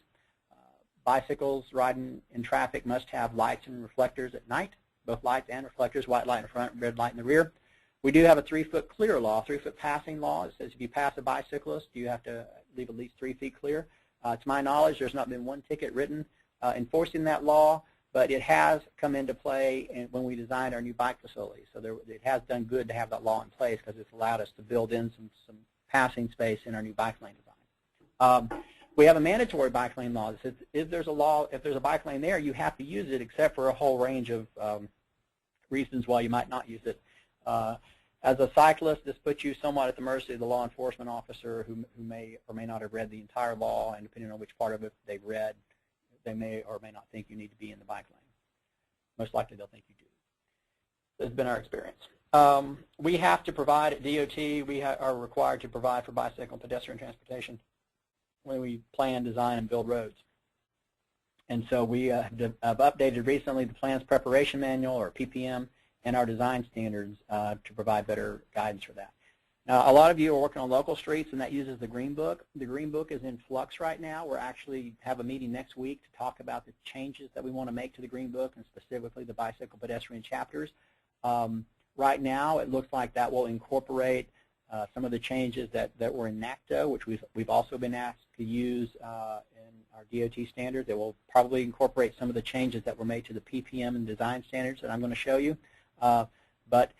Bicycles riding in traffic must have lights and reflectors at night, both lights and reflectors, white light in the front, red light in the rear. We do have a 3-foot clear law, 3-foot passing law. It says if you pass a bicyclist, you have to leave at least 3 feet clear. To my knowledge, there's not been one ticket written enforcing that law, but it has come into play when we designed our new bike facilities. So it has done good to have that law in place because it's allowed us to build in some passing space in our new bike lane design. We have a mandatory bike lane law that says if there's a bike lane there, you have to use it except for a whole range of reasons why you might not use it. As a cyclist, this puts you somewhat at the mercy of the law enforcement officer who may or may not have read the entire law, and depending on which part of it they've read, they may or may not think you need to be in the bike lane. Most likely they'll think you do. This has been our experience. We have to provide at DOT, we are required to provide for bicycle and pedestrian transportation when we plan, design, and build roads. And so we have updated recently the Plans Preparation Manual, or PPM, and our design standards to provide better guidance for that. Now, a lot of you are working on local streets, and that uses the Green Book. The Green Book is in flux right now. We're actually have a meeting next week to talk about the changes that we want to make to the Green Book, and specifically the bicycle pedestrian chapters. Right now, it looks like that will incorporate some of the changes that were in NACTA, which we've also been asked to use in our DOT standards. It will probably incorporate some of the changes that were made to the PPM and design standards that I'm going to show you. But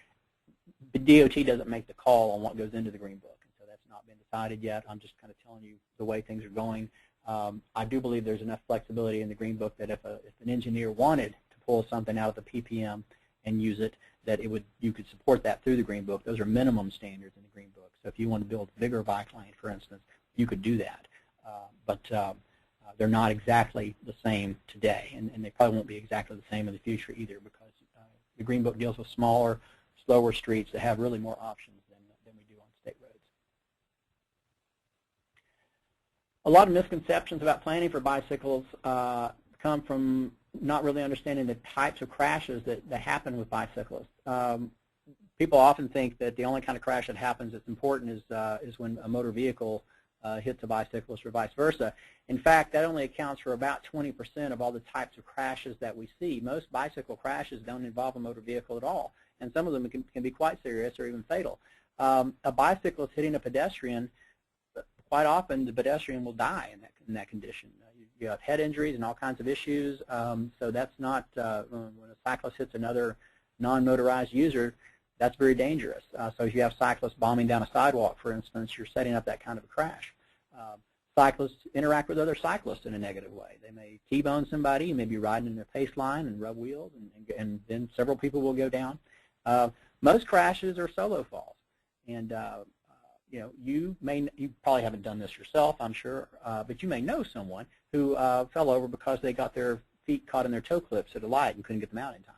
the DOT doesn't make the call on what goes into the Green Book, and so that's not been decided yet. I'm just kind of telling you the way things are going. I do believe there's enough flexibility in the Green Book that if an engineer wanted to pull something out of the PPM and use it, that you could support that through the Green Book. Those are minimum standards in the Green Book. So if you want to build a bigger bike lane, for instance, you could do that. But they're not exactly the same today, and they probably won't be exactly the same in the future either, because the Green Book deals with smaller, slower streets that have really more options than we do on state roads. A lot of misconceptions about planning for bicycles come from not really understanding the types of crashes that happen with bicyclists. People often think that the only kind of crash that happens that's important is when a motor vehicle hits a bicyclist or vice versa. In fact, that only accounts for about 20% of all the types of crashes that we see. Most bicycle crashes don't involve a motor vehicle at all, and some of them can be quite serious or even fatal. A bicyclist hitting a pedestrian, quite often the pedestrian will die in that condition. You have head injuries and all kinds of issues, so that's not, when a cyclist hits another non-motorized user, that's very dangerous. So if you have cyclists bombing down a sidewalk, for instance, you're setting up that kind of a crash. Cyclists interact with other cyclists in a negative way. They may T-bone somebody, you may be riding in their pace line and rub wheels, and then several people will go down. Most crashes are solo falls, and you know, you probably haven't done this yourself, I'm sure, but you may know someone who fell over because they got their feet caught in their toe clips at a light and couldn't get them out in time,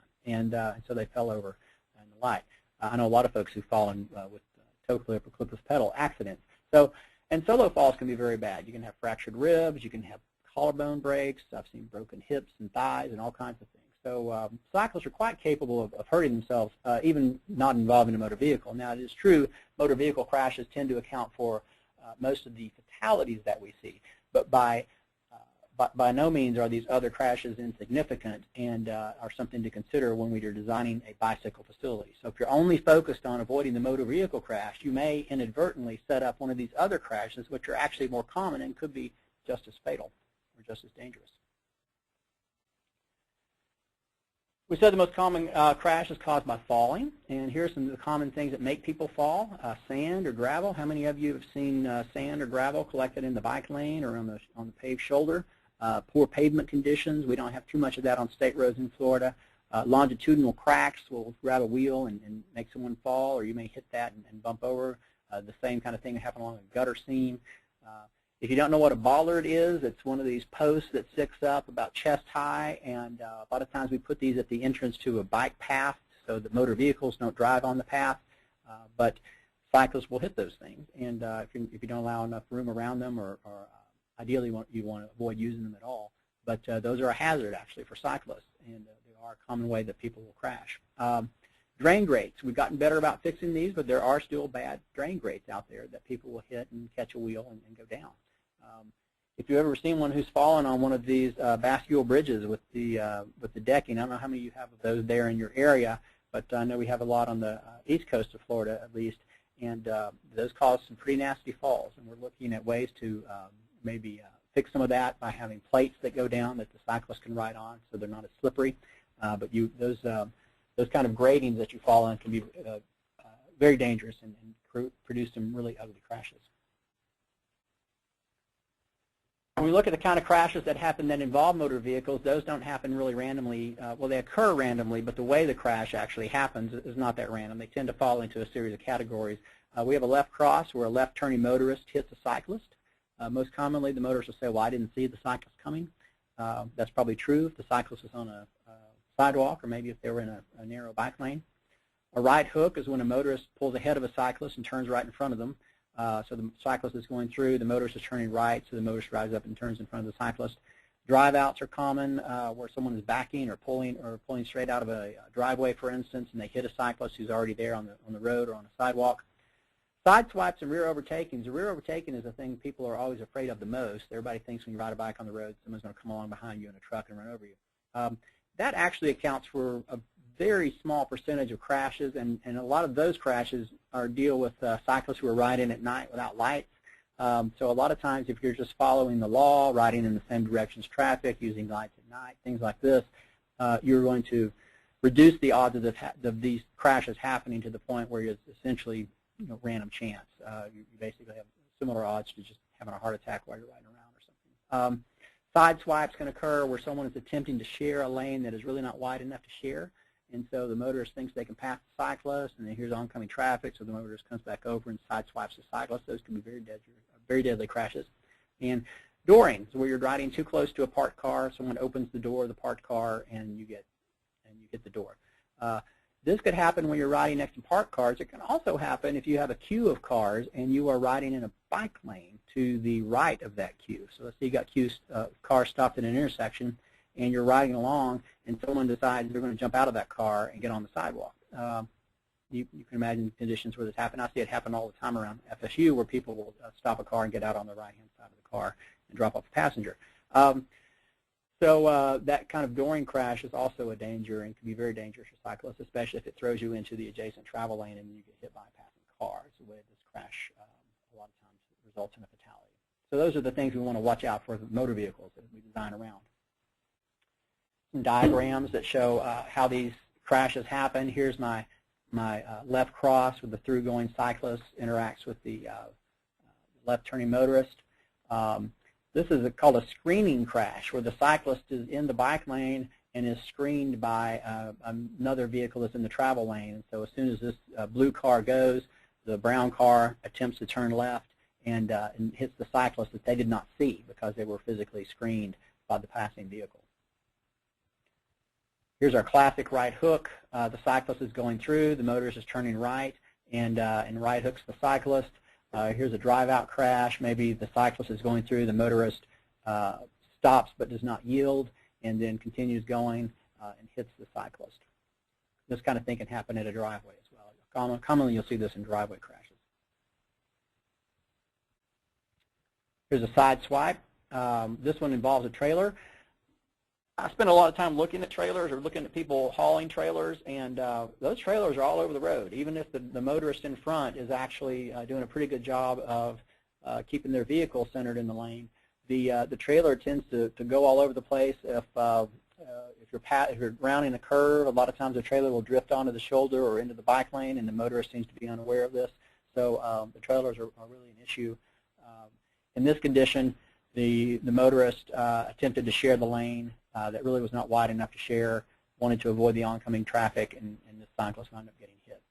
and so they fell over in the light. I know a lot of folks who've fallen with toe clip or clipless pedal accidents. And solo falls can be very bad. You can have fractured ribs, you can have collarbone breaks, I've seen broken hips and thighs and all kinds of things. So cyclists are quite capable of hurting themselves, even not involving a motor vehicle. Now, it is true motor vehicle crashes tend to account for most of the fatalities that we see, but by no means are these other crashes insignificant and are something to consider when we are designing a bicycle facility. So if you're only focused on avoiding the motor vehicle crash, you may inadvertently set up one of these other crashes, which are actually more common and could be just as fatal or just as dangerous. We said the most common crash is caused by falling, and here's some of the common things that make people fall. Sand or gravel. How many of you have seen sand or gravel collected in the bike lane or on the paved shoulder? Poor pavement conditions. We don't have too much of that on state roads in Florida. Longitudinal cracks will grab a wheel and make someone fall, or you may hit that and bump over. The same kind of thing that happened along a gutter seam. If you don't know what a bollard is, it's one of these posts that sticks up about chest high, and a lot of times we put these at the entrance to a bike path so that motor vehicles don't drive on the path. But cyclists will hit those things. And if you don't allow enough room around them, or ideally you want to avoid using them at all. But those are a hazard, actually, for cyclists, and they are a common way that people will crash. Drain grates. We've gotten better about fixing these, but there are still bad drain grates out there that people will hit and catch a wheel and go down. If you've ever seen one who's fallen on one of these bascule bridges with the decking, I don't know how many you have of those there in your area, but I know we have a lot on the east coast of Florida, at least, and those cause some pretty nasty falls. And we're looking at ways to maybe fix some of that by having plates that go down that the cyclist can ride on, so they're not as slippery. But those kind of gratings that you fall on can be very dangerous and produce some really ugly crashes. When we look at the kind of crashes that happen that involve motor vehicles, those don't happen really randomly. Well, they occur randomly, but the way the crash actually happens is not that random. They tend to fall into a series of categories. We have a left cross where a left-turning motorist hits a cyclist. Most commonly, the motorist will say, well, I didn't see the cyclist coming. That's probably true if the cyclist is on a sidewalk, or maybe if they were in a narrow bike lane. A right hook is when a motorist pulls ahead of a cyclist and turns right in front of them. So the cyclist is going through, the motorist is turning right, so the motorist drives up and turns in front of the cyclist. Drive-outs are common, where someone is backing or pulling straight out of a driveway, for instance, and they hit a cyclist who's already there on the road or on a sidewalk. Side swipes and rear overtakings. The rear overtaking is the thing people are always afraid of the most. Everybody thinks when you ride a bike on the road, someone's going to come along behind you in a truck and run over you. That actually accounts for a very small percentage of crashes, and a lot of those crashes deal with cyclists who are riding at night without lights. So a lot of times, if you're just following the law, riding in the same direction as traffic, using lights at night, things like this, you're going to reduce the odds of these crashes happening to the point where it's essentially random chance. You basically have similar odds to just having a heart attack while you're riding around or something. Side swipes can occur where someone is attempting to share a lane that is really not wide enough to share, and so the motorist thinks they can pass the cyclist, and then here's oncoming traffic, so the motorist comes back over and side swipes the cyclist. Those can be very deadly crashes. And doorings, where you're riding too close to a parked car, someone opens the door of the parked car, and you get the door. This could happen when you're riding next to parked cars. It can also happen if you have a queue of cars and you are riding in a bike lane to the right of that queue. So let's say you got cars stopped at an intersection, and you're riding along, and someone decides they're going to jump out of that car and get on the sidewalk. You can imagine conditions where this happens. I see it happen all the time around FSU, where people will stop a car and get out on the right-hand side of the car and drop off a passenger. So that kind of dooring crash is also a danger and can be very dangerous for cyclists, especially if it throws you into the adjacent travel lane and you get hit by a passing car. It's the way this crash a lot of times results in a fatality. So those are the things we want to watch out for the motor vehicles that we design around. Some diagrams that show how these crashes happen. Here's my left cross with the through-going cyclist interacts with the left-turning motorist. This is called a screening crash, where the cyclist is in the bike lane and is screened by another vehicle that's in the travel lane. And so as soon as this blue car goes, the brown car attempts to turn left and hits the cyclist that they did not see because they were physically screened by the passing vehicle. Here's our classic right hook. The cyclist is going through, the motorist is turning right, and right hooks the cyclist. Here's a drive-out crash. Maybe the cyclist is going through, the motorist stops but does not yield, and then continues going and hits the cyclist. This kind of thing can happen at a driveway as well. Commonly, you'll see this in driveway crashes. Here's a side swipe. This one involves a trailer. I spend a lot of time looking at trailers or looking at people hauling trailers, and those trailers are all over the road. Even if the motorist in front is actually doing a pretty good job of keeping their vehicle centered in the lane, the trailer tends to go all over the place. If you're rounding a curve, a lot of times the trailer will drift onto the shoulder or into the bike lane, and the motorist seems to be unaware of this. So the trailers are really an issue. In this condition, the motorist attempted to share the lane that really was not wide enough to share, wanted to avoid the oncoming traffic, and the cyclist wound up getting hit.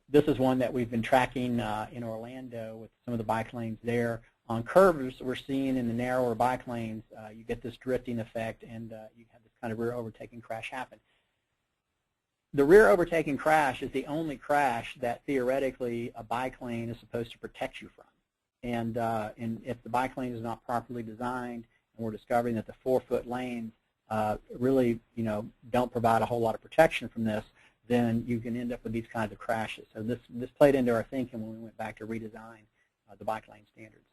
This is one that we've been tracking in Orlando with some of the bike lanes there. On curves, we're seeing in the narrower bike lanes, you get this drifting effect, and you have this kind of rear overtaking crash happen. the rear overtaking crash is the only crash that theoretically a bike lane is supposed to protect you from. And if the bike lane is not properly designed, and we're discovering that the 4-foot lanes really, don't provide a whole lot of protection from this, then you can end up with these kinds of crashes. So this played into our thinking when we went back to redesign the bike lane standards.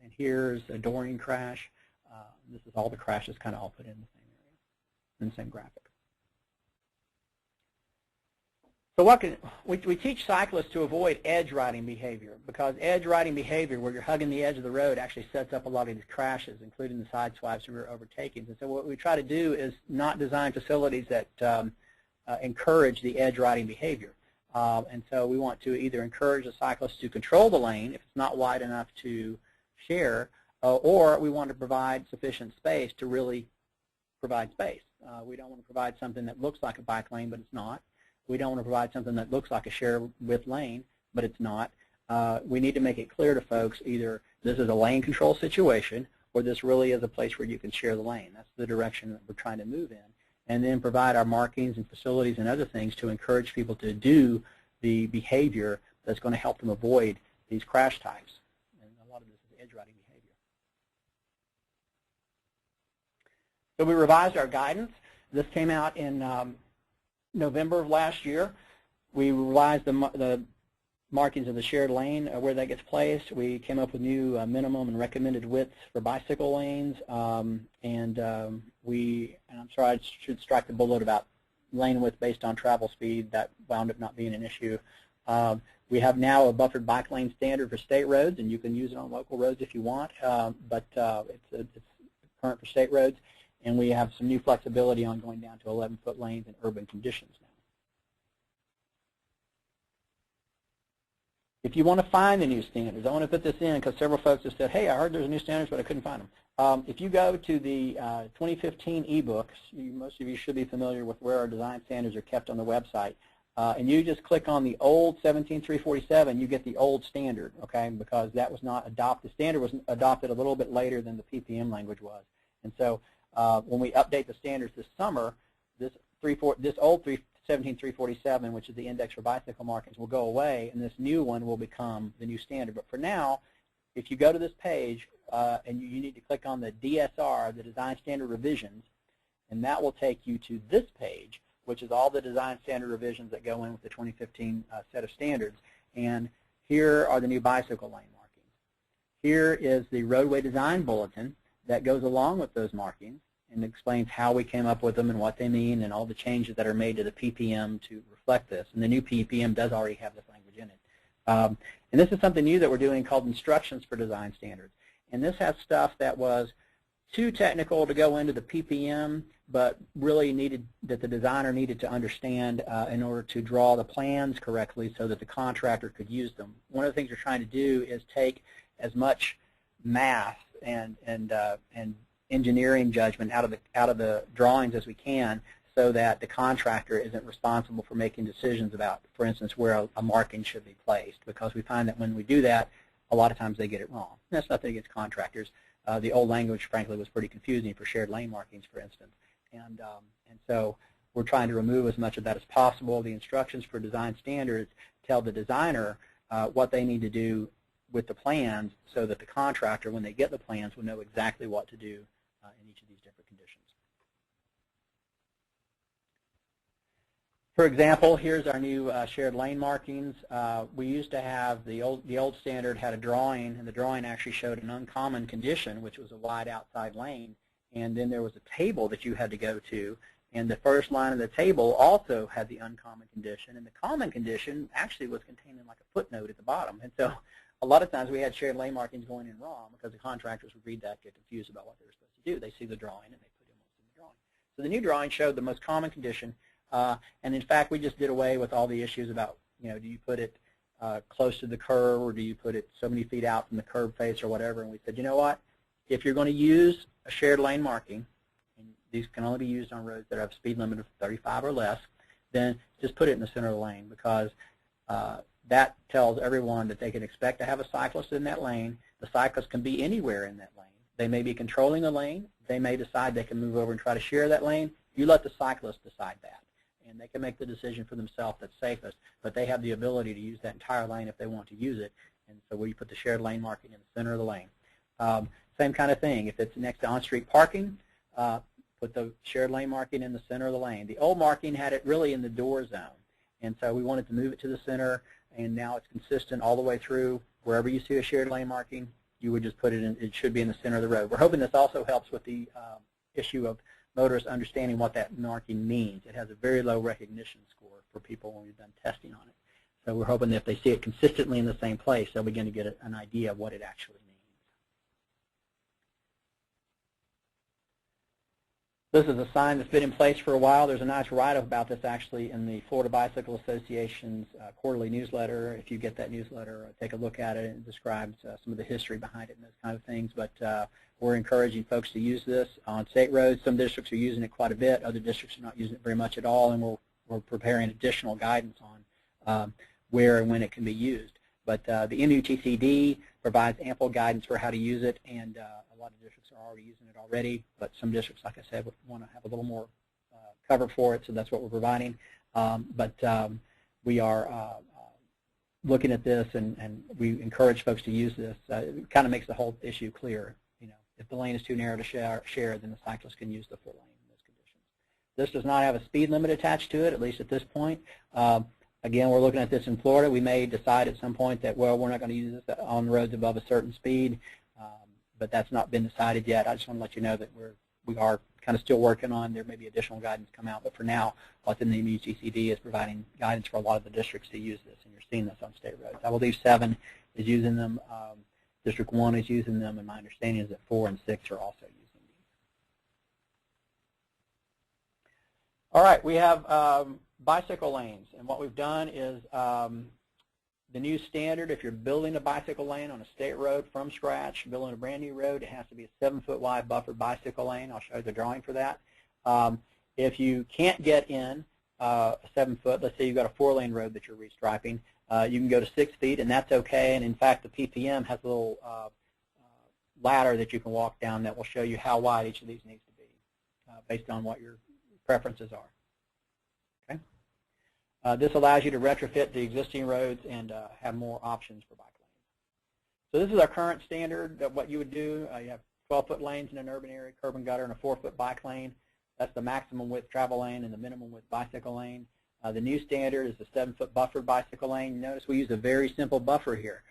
And here's a Dorian crash. This is all the crashes kind of all put in the same area, in the same graphic. So we teach cyclists to avoid edge riding behavior, because edge riding behavior, where you're hugging the edge of the road, actually sets up a lot of these crashes, including the side swipes and rear overtakings. And so what we try to do is not design facilities that encourage the edge riding behavior. And so we want to either encourage the cyclist to control the lane if it's not wide enough to share, or we want to provide sufficient space to really provide space. We don't want to provide something that looks like a bike lane, but it's not. We don't want to provide something that looks like a share width lane, but it's not. We need to make it clear to folks either this is a lane control situation or this really is a place where you can share the lane. That's the direction that we're trying to move in. And then provide our markings and facilities and other things to encourage people to do the behavior that's going to help them avoid these crash types. And a lot of this is edge riding behavior. So we revised our guidance. This came out in November of last year. We revised the markings of the shared lane, where that gets placed. We came up with new minimum and recommended widths for bicycle lanes, and I'm sorry, I should strike the bullet about lane width based on travel speed. That wound up not being an issue. We have now a buffered bike lane standard for state roads, and you can use it on local roads if you want, but it's current for state roads. And we have some new flexibility on going down to 11-foot lanes in urban conditions now. If you want to find the new standards, I want to put this in because several folks have said, hey, I heard there's new standards, but I couldn't find them. If you go to the 2015 e-books, most of you should be familiar with where our design standards are kept on the website, and you just click on the old 17347, you get the old standard, okay, because that was not adopted. The standard was adopted a little bit later than the PPM language was. And so when we update the standards this summer, this old 17347, which is the index for bicycle markings, will go away, and this new one will become the new standard. But for now, if you go to this page, and you need to click on the DSR, the Design Standard Revisions, and that will take you to this page, which is all the design standard revisions that go in with the 2015 set of standards. And here are the new bicycle lane markings. Here is the roadway design bulletin that goes along with those markings and explains how we came up with them and what they mean and all the changes that are made to the PPM to reflect this. And the new PPM does already have this language in it. And this is something new that we're doing called instructions for design standards. And this has stuff that was too technical to go into the PPM, but really that the designer needed to understand in order to draw the plans correctly so that the contractor could use them. One of the things we're trying to do is take as much math and engineering judgment out of the drawings as we can, so that the contractor isn't responsible for making decisions about, for instance, where a marking should be placed, because we find that when we do that, a lot of times they get it wrong. And that's nothing against contractors. The old language, frankly, was pretty confusing for shared lane markings, for instance. And so we're trying to remove as much of that as possible. The instructions for design standards tell the designer what they need to do with the plans, so that the contractor, when they get the plans, will know exactly what to do in each of these different conditions. For example, here's our new shared lane markings. We used to have the old standard had a drawing, and the drawing actually showed an uncommon condition, which was a wide outside lane, and then there was a table that you had to go to, and the first line of the table also had the uncommon condition, and the common condition actually was contained in like a footnote at the bottom. And so a lot of times we had shared lane markings going in wrong because the contractors would read that, get confused about what they were supposed to do. They see the drawing and they put in what's in the drawing. So the new drawing showed the most common condition, and in fact we just did away with all the issues about, do you put it close to the curb, or do you put it so many feet out from the curb face or whatever, and we said, you know what, if you're going to use a shared lane marking, and these can only be used on roads that have a speed limit of 35 or less, then just put it in the center of the lane, because that tells everyone that they can expect to have a cyclist in that lane. The cyclist can be anywhere in that lane. They may be controlling the lane. They may decide they can move over and try to share that lane. You let the cyclist decide that, and they can make the decision for themselves that's safest, but they have the ability to use that entire lane if they want to use it, and so we put the shared lane marking in the center of the lane. Same kind of thing. If it's next to on-street parking, put the shared lane marking in the center of the lane. The old marking had it really in the door zone, and so we wanted to move it to the center, and now it's consistent all the way through. Wherever you see a shared lane marking, you would just put it in. It should be in the center of the road. We're hoping this also helps with the issue of motorists understanding what that marking means. It has a very low recognition score for people when we've done testing on it. So we're hoping that if they see it consistently in the same place, they'll begin to get an idea of what it actually means. This is a sign that's been in place for a while. There's a nice write-up about this actually in the Florida Bicycle Association's quarterly newsletter. If you get that newsletter, take a look at it. It describes some of the history behind it and those kind of things. But we're encouraging folks to use this on state roads. Some districts are using it quite a bit. Other districts are not using it very much at all, and we're preparing additional guidance on where and when it can be used. But the MUTCD provides ample guidance for how to use it, and a lot of districts are already using it already, but some districts, like I said, want to have a little more cover for it, so that's what we're providing. We are looking at this, and we encourage folks to use this. It kind of makes the whole issue clear. You know, if the lane is too narrow to share, then the cyclist can use the full lane in those conditions. This does not have a speed limit attached to it, at least at this point. Again, we're looking at this in Florida. We may decide at some point that, well, we're not going to use this on roads above a certain speed, but that's not been decided yet. I just want to let you know that we are kind of still working on. There may be additional guidance come out, but for now, what's in the MUTCD is providing guidance for a lot of the districts to use this, and you're seeing this on state roads. I believe 7 is using them. District 1 is using them, and my understanding is that 4 and 6 are also using these. All right, we have bicycle lanes, and what we've done is the new standard, if you're building a bicycle lane on a state road from scratch, building a brand new road, it has to be a 7-foot wide buffered bicycle lane. I'll show you the drawing for that. If you can't get in a 7-foot, let's say you've got a 4-lane road that you're restriping, you can go to 6 feet, and that's okay. And in fact, the PPM has a little ladder that you can walk down that will show you how wide each of these needs to be based on what your preferences are. This allows you to retrofit the existing roads and have more options for bike lanes. So this is our current standard of what you would do. You have 12-foot lanes in an urban area, curb and gutter, and a 4-foot bike lane. That's the maximum width travel lane and the minimum width bicycle lane. The new standard is the 7-foot buffered bicycle lane. Notice we use a very simple buffer here.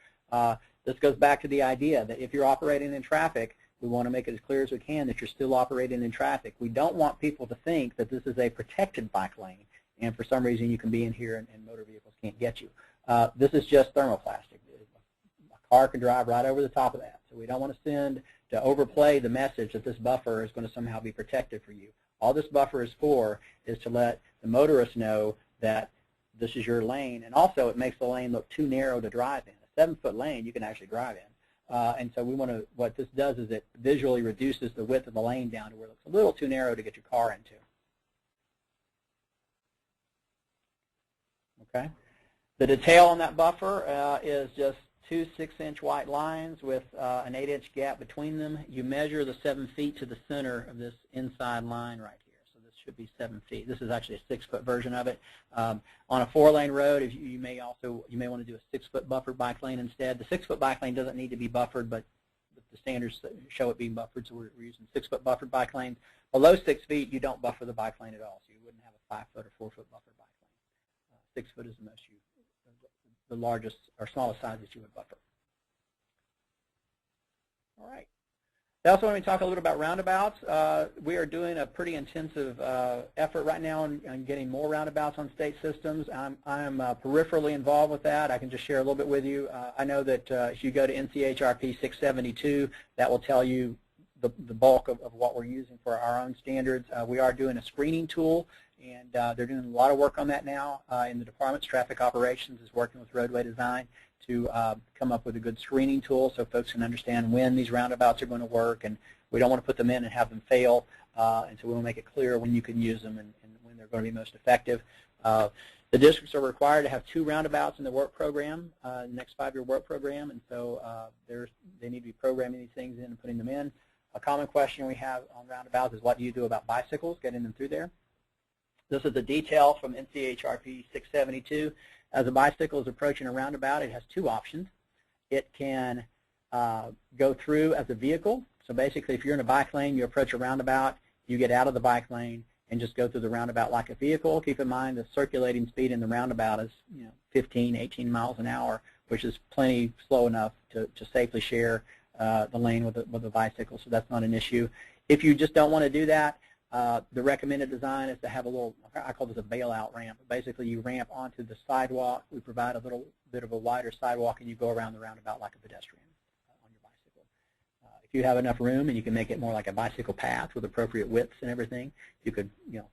This goes back to the idea that if you're operating in traffic, we want to make it as clear as we can that you're still operating in traffic. We don't want people to think that this is a protected bike lane, and for some reason you can be in here and motor vehicles can't get you. This is just thermoplastic. A car can drive right over the top of that. So we don't want to overplay the message that this buffer is going to somehow be protected for you. All this buffer is for is to let the motorist know that this is your lane, and also it makes the lane look too narrow to drive in. A 7-foot lane you can actually drive in. And so we want to, what this does is it visually reduces the width of the lane down to where it looks a little too narrow to get your car into. Okay. The detail on that buffer is just 2 6-inch white lines with an 8-inch gap between them. You measure the 7 feet to the center of this inside line right here. So this should be 7 feet. This is actually a 6-foot version of it. On a 4-lane road, if you may want to do a 6-foot buffered bike lane instead. The 6-foot bike lane doesn't need to be buffered, but the standards show it being buffered, so we're using 6-foot buffered bike lanes. Below 6 feet, you don't buffer the bike lane at all, so you wouldn't have a 5-foot or 4-foot buffered bike lane. 6 foot is the most the largest or smallest size that you would buffer. All right. I also want to talk a little bit about roundabouts. We are doing a pretty intensive effort right now on getting more roundabouts on state systems. I'm peripherally involved with that. I can just share a little bit with you. I know that if you go to NCHRP 672, that will tell you the bulk of what we're using for our own standards. We are doing a screening tool, and they're doing a lot of work on that now in the department's traffic operations is working with roadway design to come up with a good screening tool so folks can understand when these roundabouts are going to work, and we don't want to put them in and have them fail, and so we want to make it clear when you can use them and when they're going to be most effective. The districts are required to have 2 roundabouts in the work program, the next 5-year work program, and so they need to be programming these things in and putting them in. A common question we have on roundabouts is what do you do about bicycles, getting them through there? This is a detail from NCHRP 672. As a bicycle is approaching a roundabout, it has two options. It can go through as a vehicle. So basically, if you're in a bike lane, you approach a roundabout, you get out of the bike lane and just go through the roundabout like a vehicle. Keep in mind the circulating speed in the roundabout is 15, 18 miles an hour, which is plenty slow enough to safely share the lane with a bicycle, so that's not an issue. If you just don't want to do that, the recommended design is to have a little, I call this a bailout ramp. Basically, you ramp onto the sidewalk. We provide a little bit of a wider sidewalk, and you go around the roundabout like a pedestrian on your bicycle. If you have enough room and you can make it more like a bicycle path with appropriate widths and everything, you could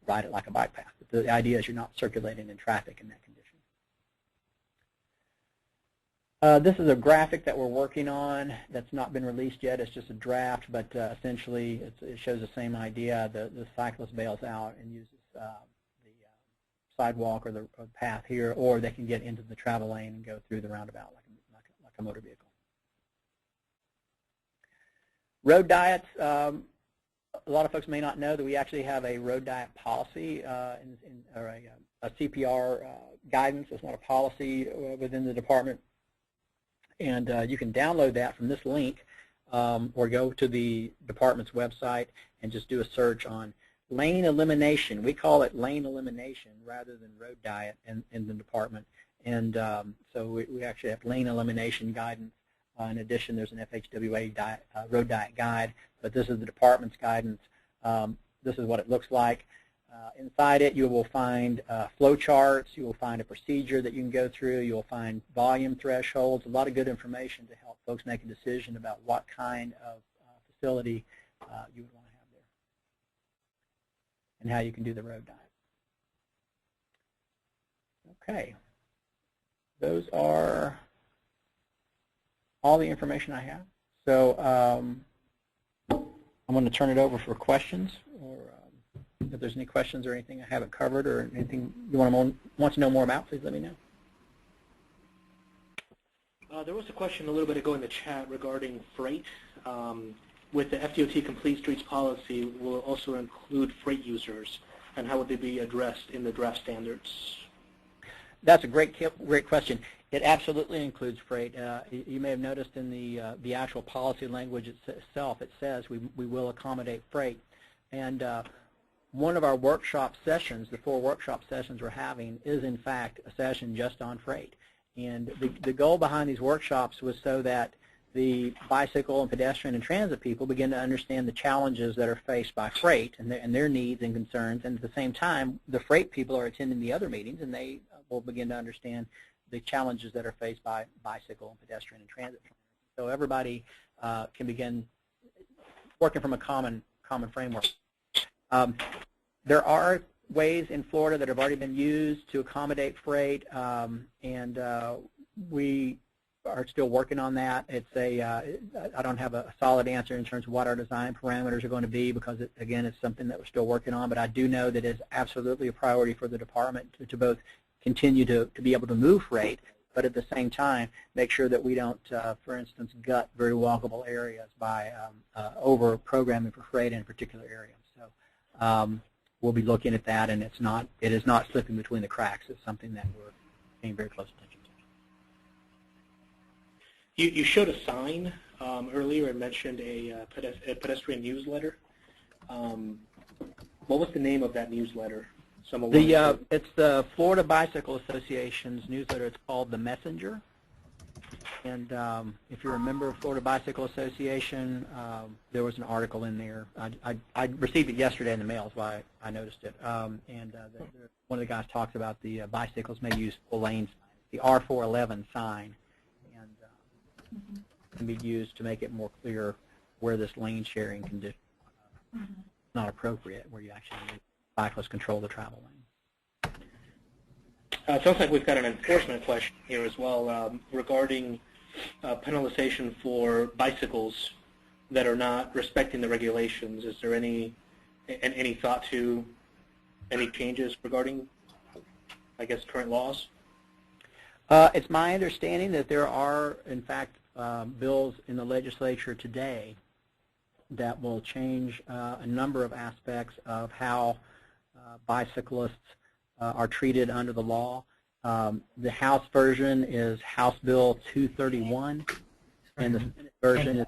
ride it like a bike path. But the idea is you're not circulating in traffic in that condition. This is a graphic that we're working on that's not been released yet. It's just a draft, but essentially it shows the same idea. The cyclist bails out and uses the sidewalk or the path here, or they can get into the travel lane and go through the roundabout like a motor vehicle. Road diets. A lot of folks may not know that we actually have a road diet policy or a CPR guidance. It's not a policy within the department. And you can download that from this link or go to the department's website and just do a search on lane elimination. We call it lane elimination rather than road diet in the department. And so we actually have lane elimination guidance. In addition, there's an FHWA road diet guide, but this is the department's guidance. This is what it looks like. Inside it, you will find flow charts. You will find a procedure that you can go through. You'll find volume thresholds, a lot of good information to help folks make a decision about what kind of facility you would want to have there and how you can do the road diet. Okay. Those are all the information I have. So I'm going to turn it over for questions, or if there's any questions or anything I haven't covered or anything you want to know more about, please let me know. There was a question a little bit ago in the chat regarding freight. With the FDOT Complete Streets policy, will it also include freight users, and how would they be addressed in the draft standards? That's a great question. It absolutely includes freight. You may have noticed in the actual policy language itself, it says we will accommodate freight. And one of our workshop sessions, the 4 workshop sessions we're having, is in fact a session just on freight. And the goal behind these workshops was so that the bicycle and pedestrian and transit people begin to understand the challenges that are faced by freight and their needs and concerns. And at the same time, the freight people are attending the other meetings, and they will begin to understand the challenges that are faced by bicycle and pedestrian and transit. So everybody can begin working from a common framework. There are ways in Florida that have already been used to accommodate freight, and we are still working on that. I don't have a solid answer in terms of what our design parameters are going to be, because again, it's something that we're still working on. But I do know that it's absolutely a priority for the department to both continue to be able to move freight, but at the same time make sure that we don't, for instance, gut very walkable areas by over programming for freight in a particular area. So we'll be looking at that, and it is not slipping between the cracks. It's something that we're paying very close attention to. You showed a sign earlier and mentioned a pedestrian newsletter. What was the name of that newsletter? It's the Florida Bicycle Association's newsletter. It's called The Messenger. And if you're a member of Florida Bicycle Association, there was an article in there. I received it yesterday in the mail, is why I noticed it. One of the guys talks about the bicycles may use full lane signs, the R411 sign, and can be used to make it more clear where this lane sharing condition is not appropriate, where you actually need cyclists control the travel lane. It sounds like we've got an enforcement question here as well regarding penalization for bicycles that are not respecting the regulations. Is there any thought to any changes regarding, I guess, current laws? It's my understanding that there are, in fact, bills in the legislature today that will change a number of aspects of how bicyclists are treated under the law. The House version is House Bill 231, and the Senate version is.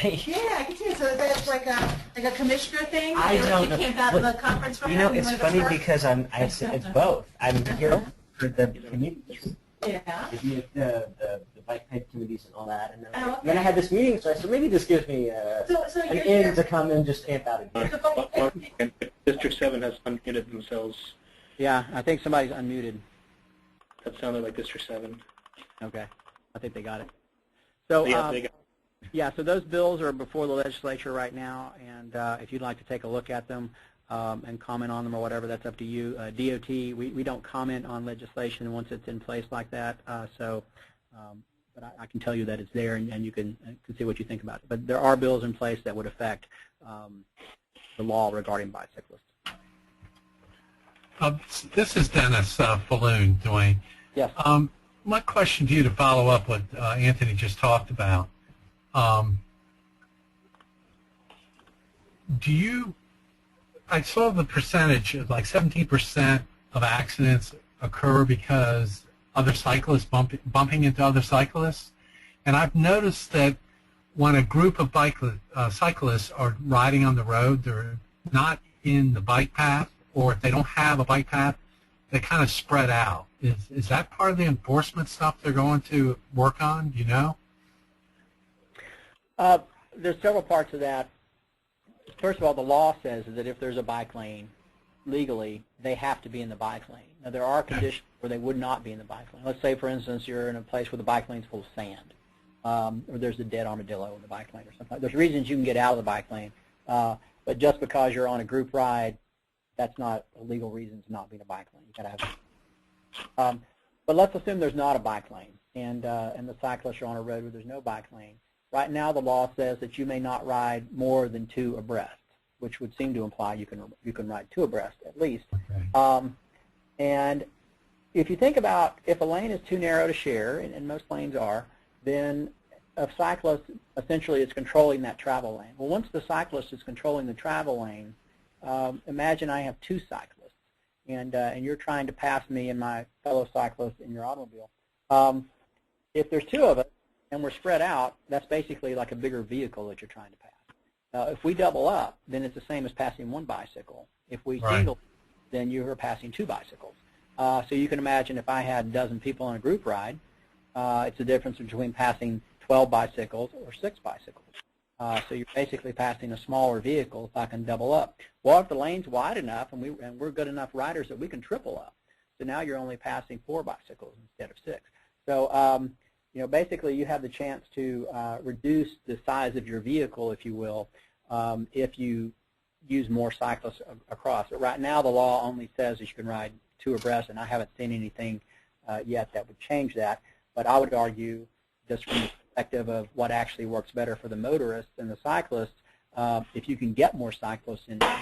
Yeah, I can see it. So that's like a commissioner thing? I don't know. It came out of the conference room? You know, it's funny because it's both. I'm here for the committees. Yeah. The bike path committees and all that. And Oh, okay. then I had this meeting, so I said, maybe this gives me So an you're in here. to come and just amp out again. And District 7 has unmuted themselves. Yeah, I think somebody's unmuted. That sounded like District 7. Okay, I think they got it. So Yeah, they got yeah, so those bills are before the legislature right now, and if you'd like to take a look at them and comment on them or whatever, that's up to you. DOT, we don't comment on legislation once it's in place like that, but I can tell you that it's there, and you can see what you think about it. But there are bills in place that would affect the law regarding bicyclists. This is Dennis Falloon, Dwayne. Yes. My question to you to follow up what Anthony just talked about. I saw the percentage of like 17% of accidents occur because other cyclists bumping into other cyclists. And I've noticed that when a group of cyclists are riding on the road, they're not in the bike path, or if they don't have a bike path, they kind of spread out. Is that part of the enforcement stuff they're going to work on? Do you know? There's several parts of that. First of all, the law says that if there's a bike lane, legally, they have to be in the bike lane. Now, there are conditions where they would not be in the bike lane. Let's say, for instance, you're in a place where the bike lane's full of sand, or there's a dead armadillo in the bike lane or something. There's reasons you can get out of the bike lane, but just because you're on a group ride, that's not a legal reason to not be in a bike lane. You got to have. But let's assume there's not a bike lane, and the cyclists are on a road where there's no bike lane. Right now, the law says that you may not ride more than 2 abreast, which would seem to imply you can ride 2 abreast at least. Okay. And if you think about if a lane is too narrow to share, and most lanes are, then a cyclist essentially is controlling that travel lane. Well, once the cyclist is controlling the travel lane, imagine I have 2 cyclists, and you're trying to pass me and my fellow cyclist in your automobile. If there's 2 of us, and we're spread out, that's basically like a bigger vehicle that you're trying to pass. If we double up, then it's the same as passing 1 bicycle. If we single, then you are passing 2 bicycles. So you can imagine if I had a dozen people on a group ride, it's the difference between passing 12 bicycles or 6 bicycles. So you're basically passing a smaller vehicle if I can double up. Well, if the lane's wide enough and we're good enough riders that we can triple up, so now you're only passing 4 bicycles instead of 6. So you know, basically you have the chance to reduce the size of your vehicle, if you will, if you use more cyclists across. But right now the law only says that you can ride 2 abreast, and I haven't seen anything yet that would change that. But I would argue, just from the perspective of what actually works better for the motorists and the cyclists, if you can get more cyclists in the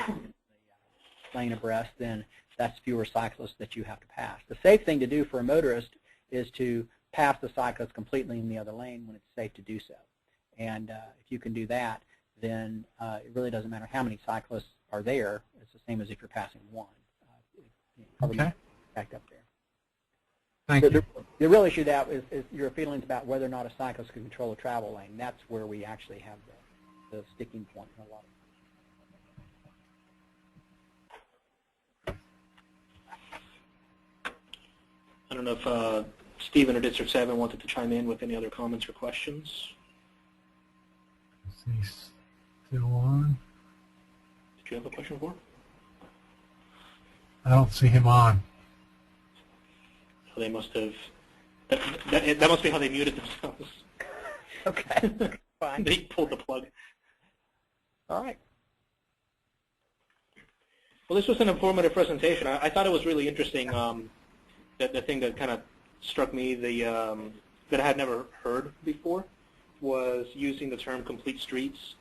lane abreast, then that's fewer cyclists that you have to pass. The safe thing to do for a motorist is to pass the cyclist completely in the other lane when it's safe to do so. And if you can do that, then it really doesn't matter how many cyclists are there. It's the same as if you're passing 1. Okay. Back up there. Thank So you. the real issue that is your feelings about whether or not a cyclist can control a travel lane. That's where we actually have the sticking point in a lot of I don't know if Stephen or District 7 wanted to chime in with any other comments or questions. Is he still on? Did you have a question for him? I don't see him on. So they must have, that must be how they muted themselves. Okay, fine. They pulled the plug. All right. Well, this was an informative presentation. I thought it was really interesting. The thing that kind of struck me, that I had never heard before, was using the term complete streets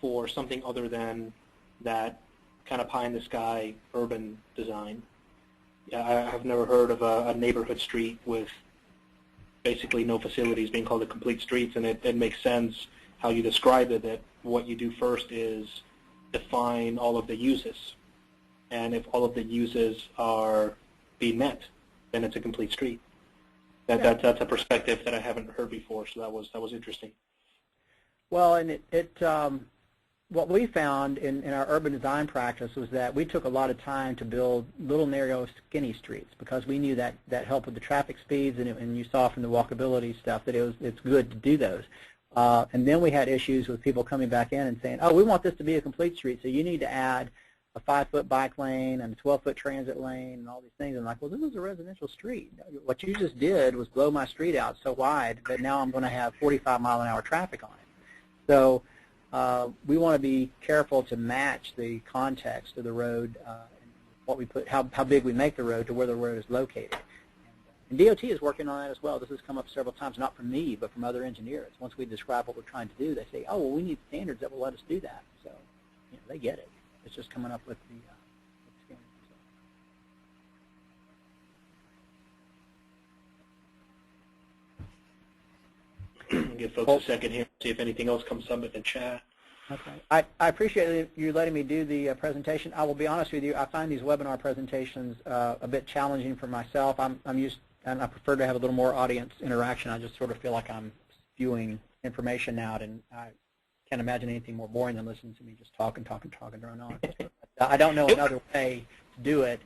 for something other than that kind of pie-in-the-sky urban design. I have never heard of a neighborhood street with basically no facilities being called a complete streets, and it makes sense how you described it, that what you do first is define all of the uses. And if all of the uses are being met, then it's a complete street. That's a perspective that I haven't heard before, so that was interesting. Well, and what we found in our urban design practice was that we took a lot of time to build little, narrow, skinny streets because we knew that helped with the traffic speeds, and you saw from the walkability stuff that it's good to do those. And then we had issues with people coming back in and saying, oh, we want this to be a complete street, so you need to add a 5-foot bike lane and a 12-foot transit lane and all these things. I'm like, well, this is a residential street. What you just did was blow my street out so wide that now I'm going to have 45-mile-an-hour traffic on it. So we want to be careful to match the context of the road, what we put, how big we make the road to where the road is located. And DOT is working on that as well. This has come up several times, not from me, but from other engineers. Once we describe what we're trying to do, they say, oh, well, we need standards that will let us do that. So they get it. It's just coming up with the standards. Give folks a second here, see if anything else comes up in the chat. Okay. I appreciate you letting me do the presentation. I will be honest with you, I find these webinar presentations a bit challenging for myself. I'm used, and I prefer to have a little more audience interaction. I just sort of feel like I'm spewing information out, and I can't imagine anything more boring than listening to me just talk and drone on. I don't know another way to do it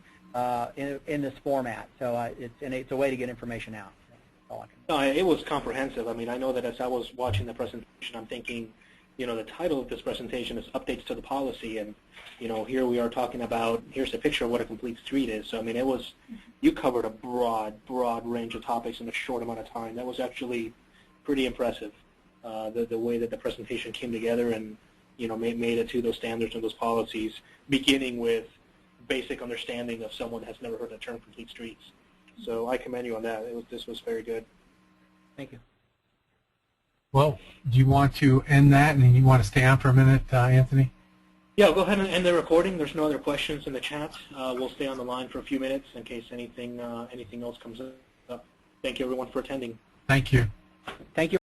in this format, so it's a way to get information out. That's all I can do. No, it was comprehensive. I mean, I know that as I was watching the presentation, I'm thinking, the title of this presentation is Updates to the Policy, and, here we are talking about, here's a picture of what a complete street is. So, I mean, you covered a broad range of topics in a short amount of time. That was actually pretty impressive, the way that the presentation came together and, made it to those standards and those policies, beginning with basic understanding of someone that has never heard the term complete streets. So I commend you on that. This was very good. Thank you. Well, do you want to end that, and you want to stay on for a minute, Anthony? Yeah, I'll go ahead and end the recording. There's no other questions in the chat. We'll stay on the line for a few minutes in case anything else comes up. Thank you, everyone, for attending. Thank you. Thank you.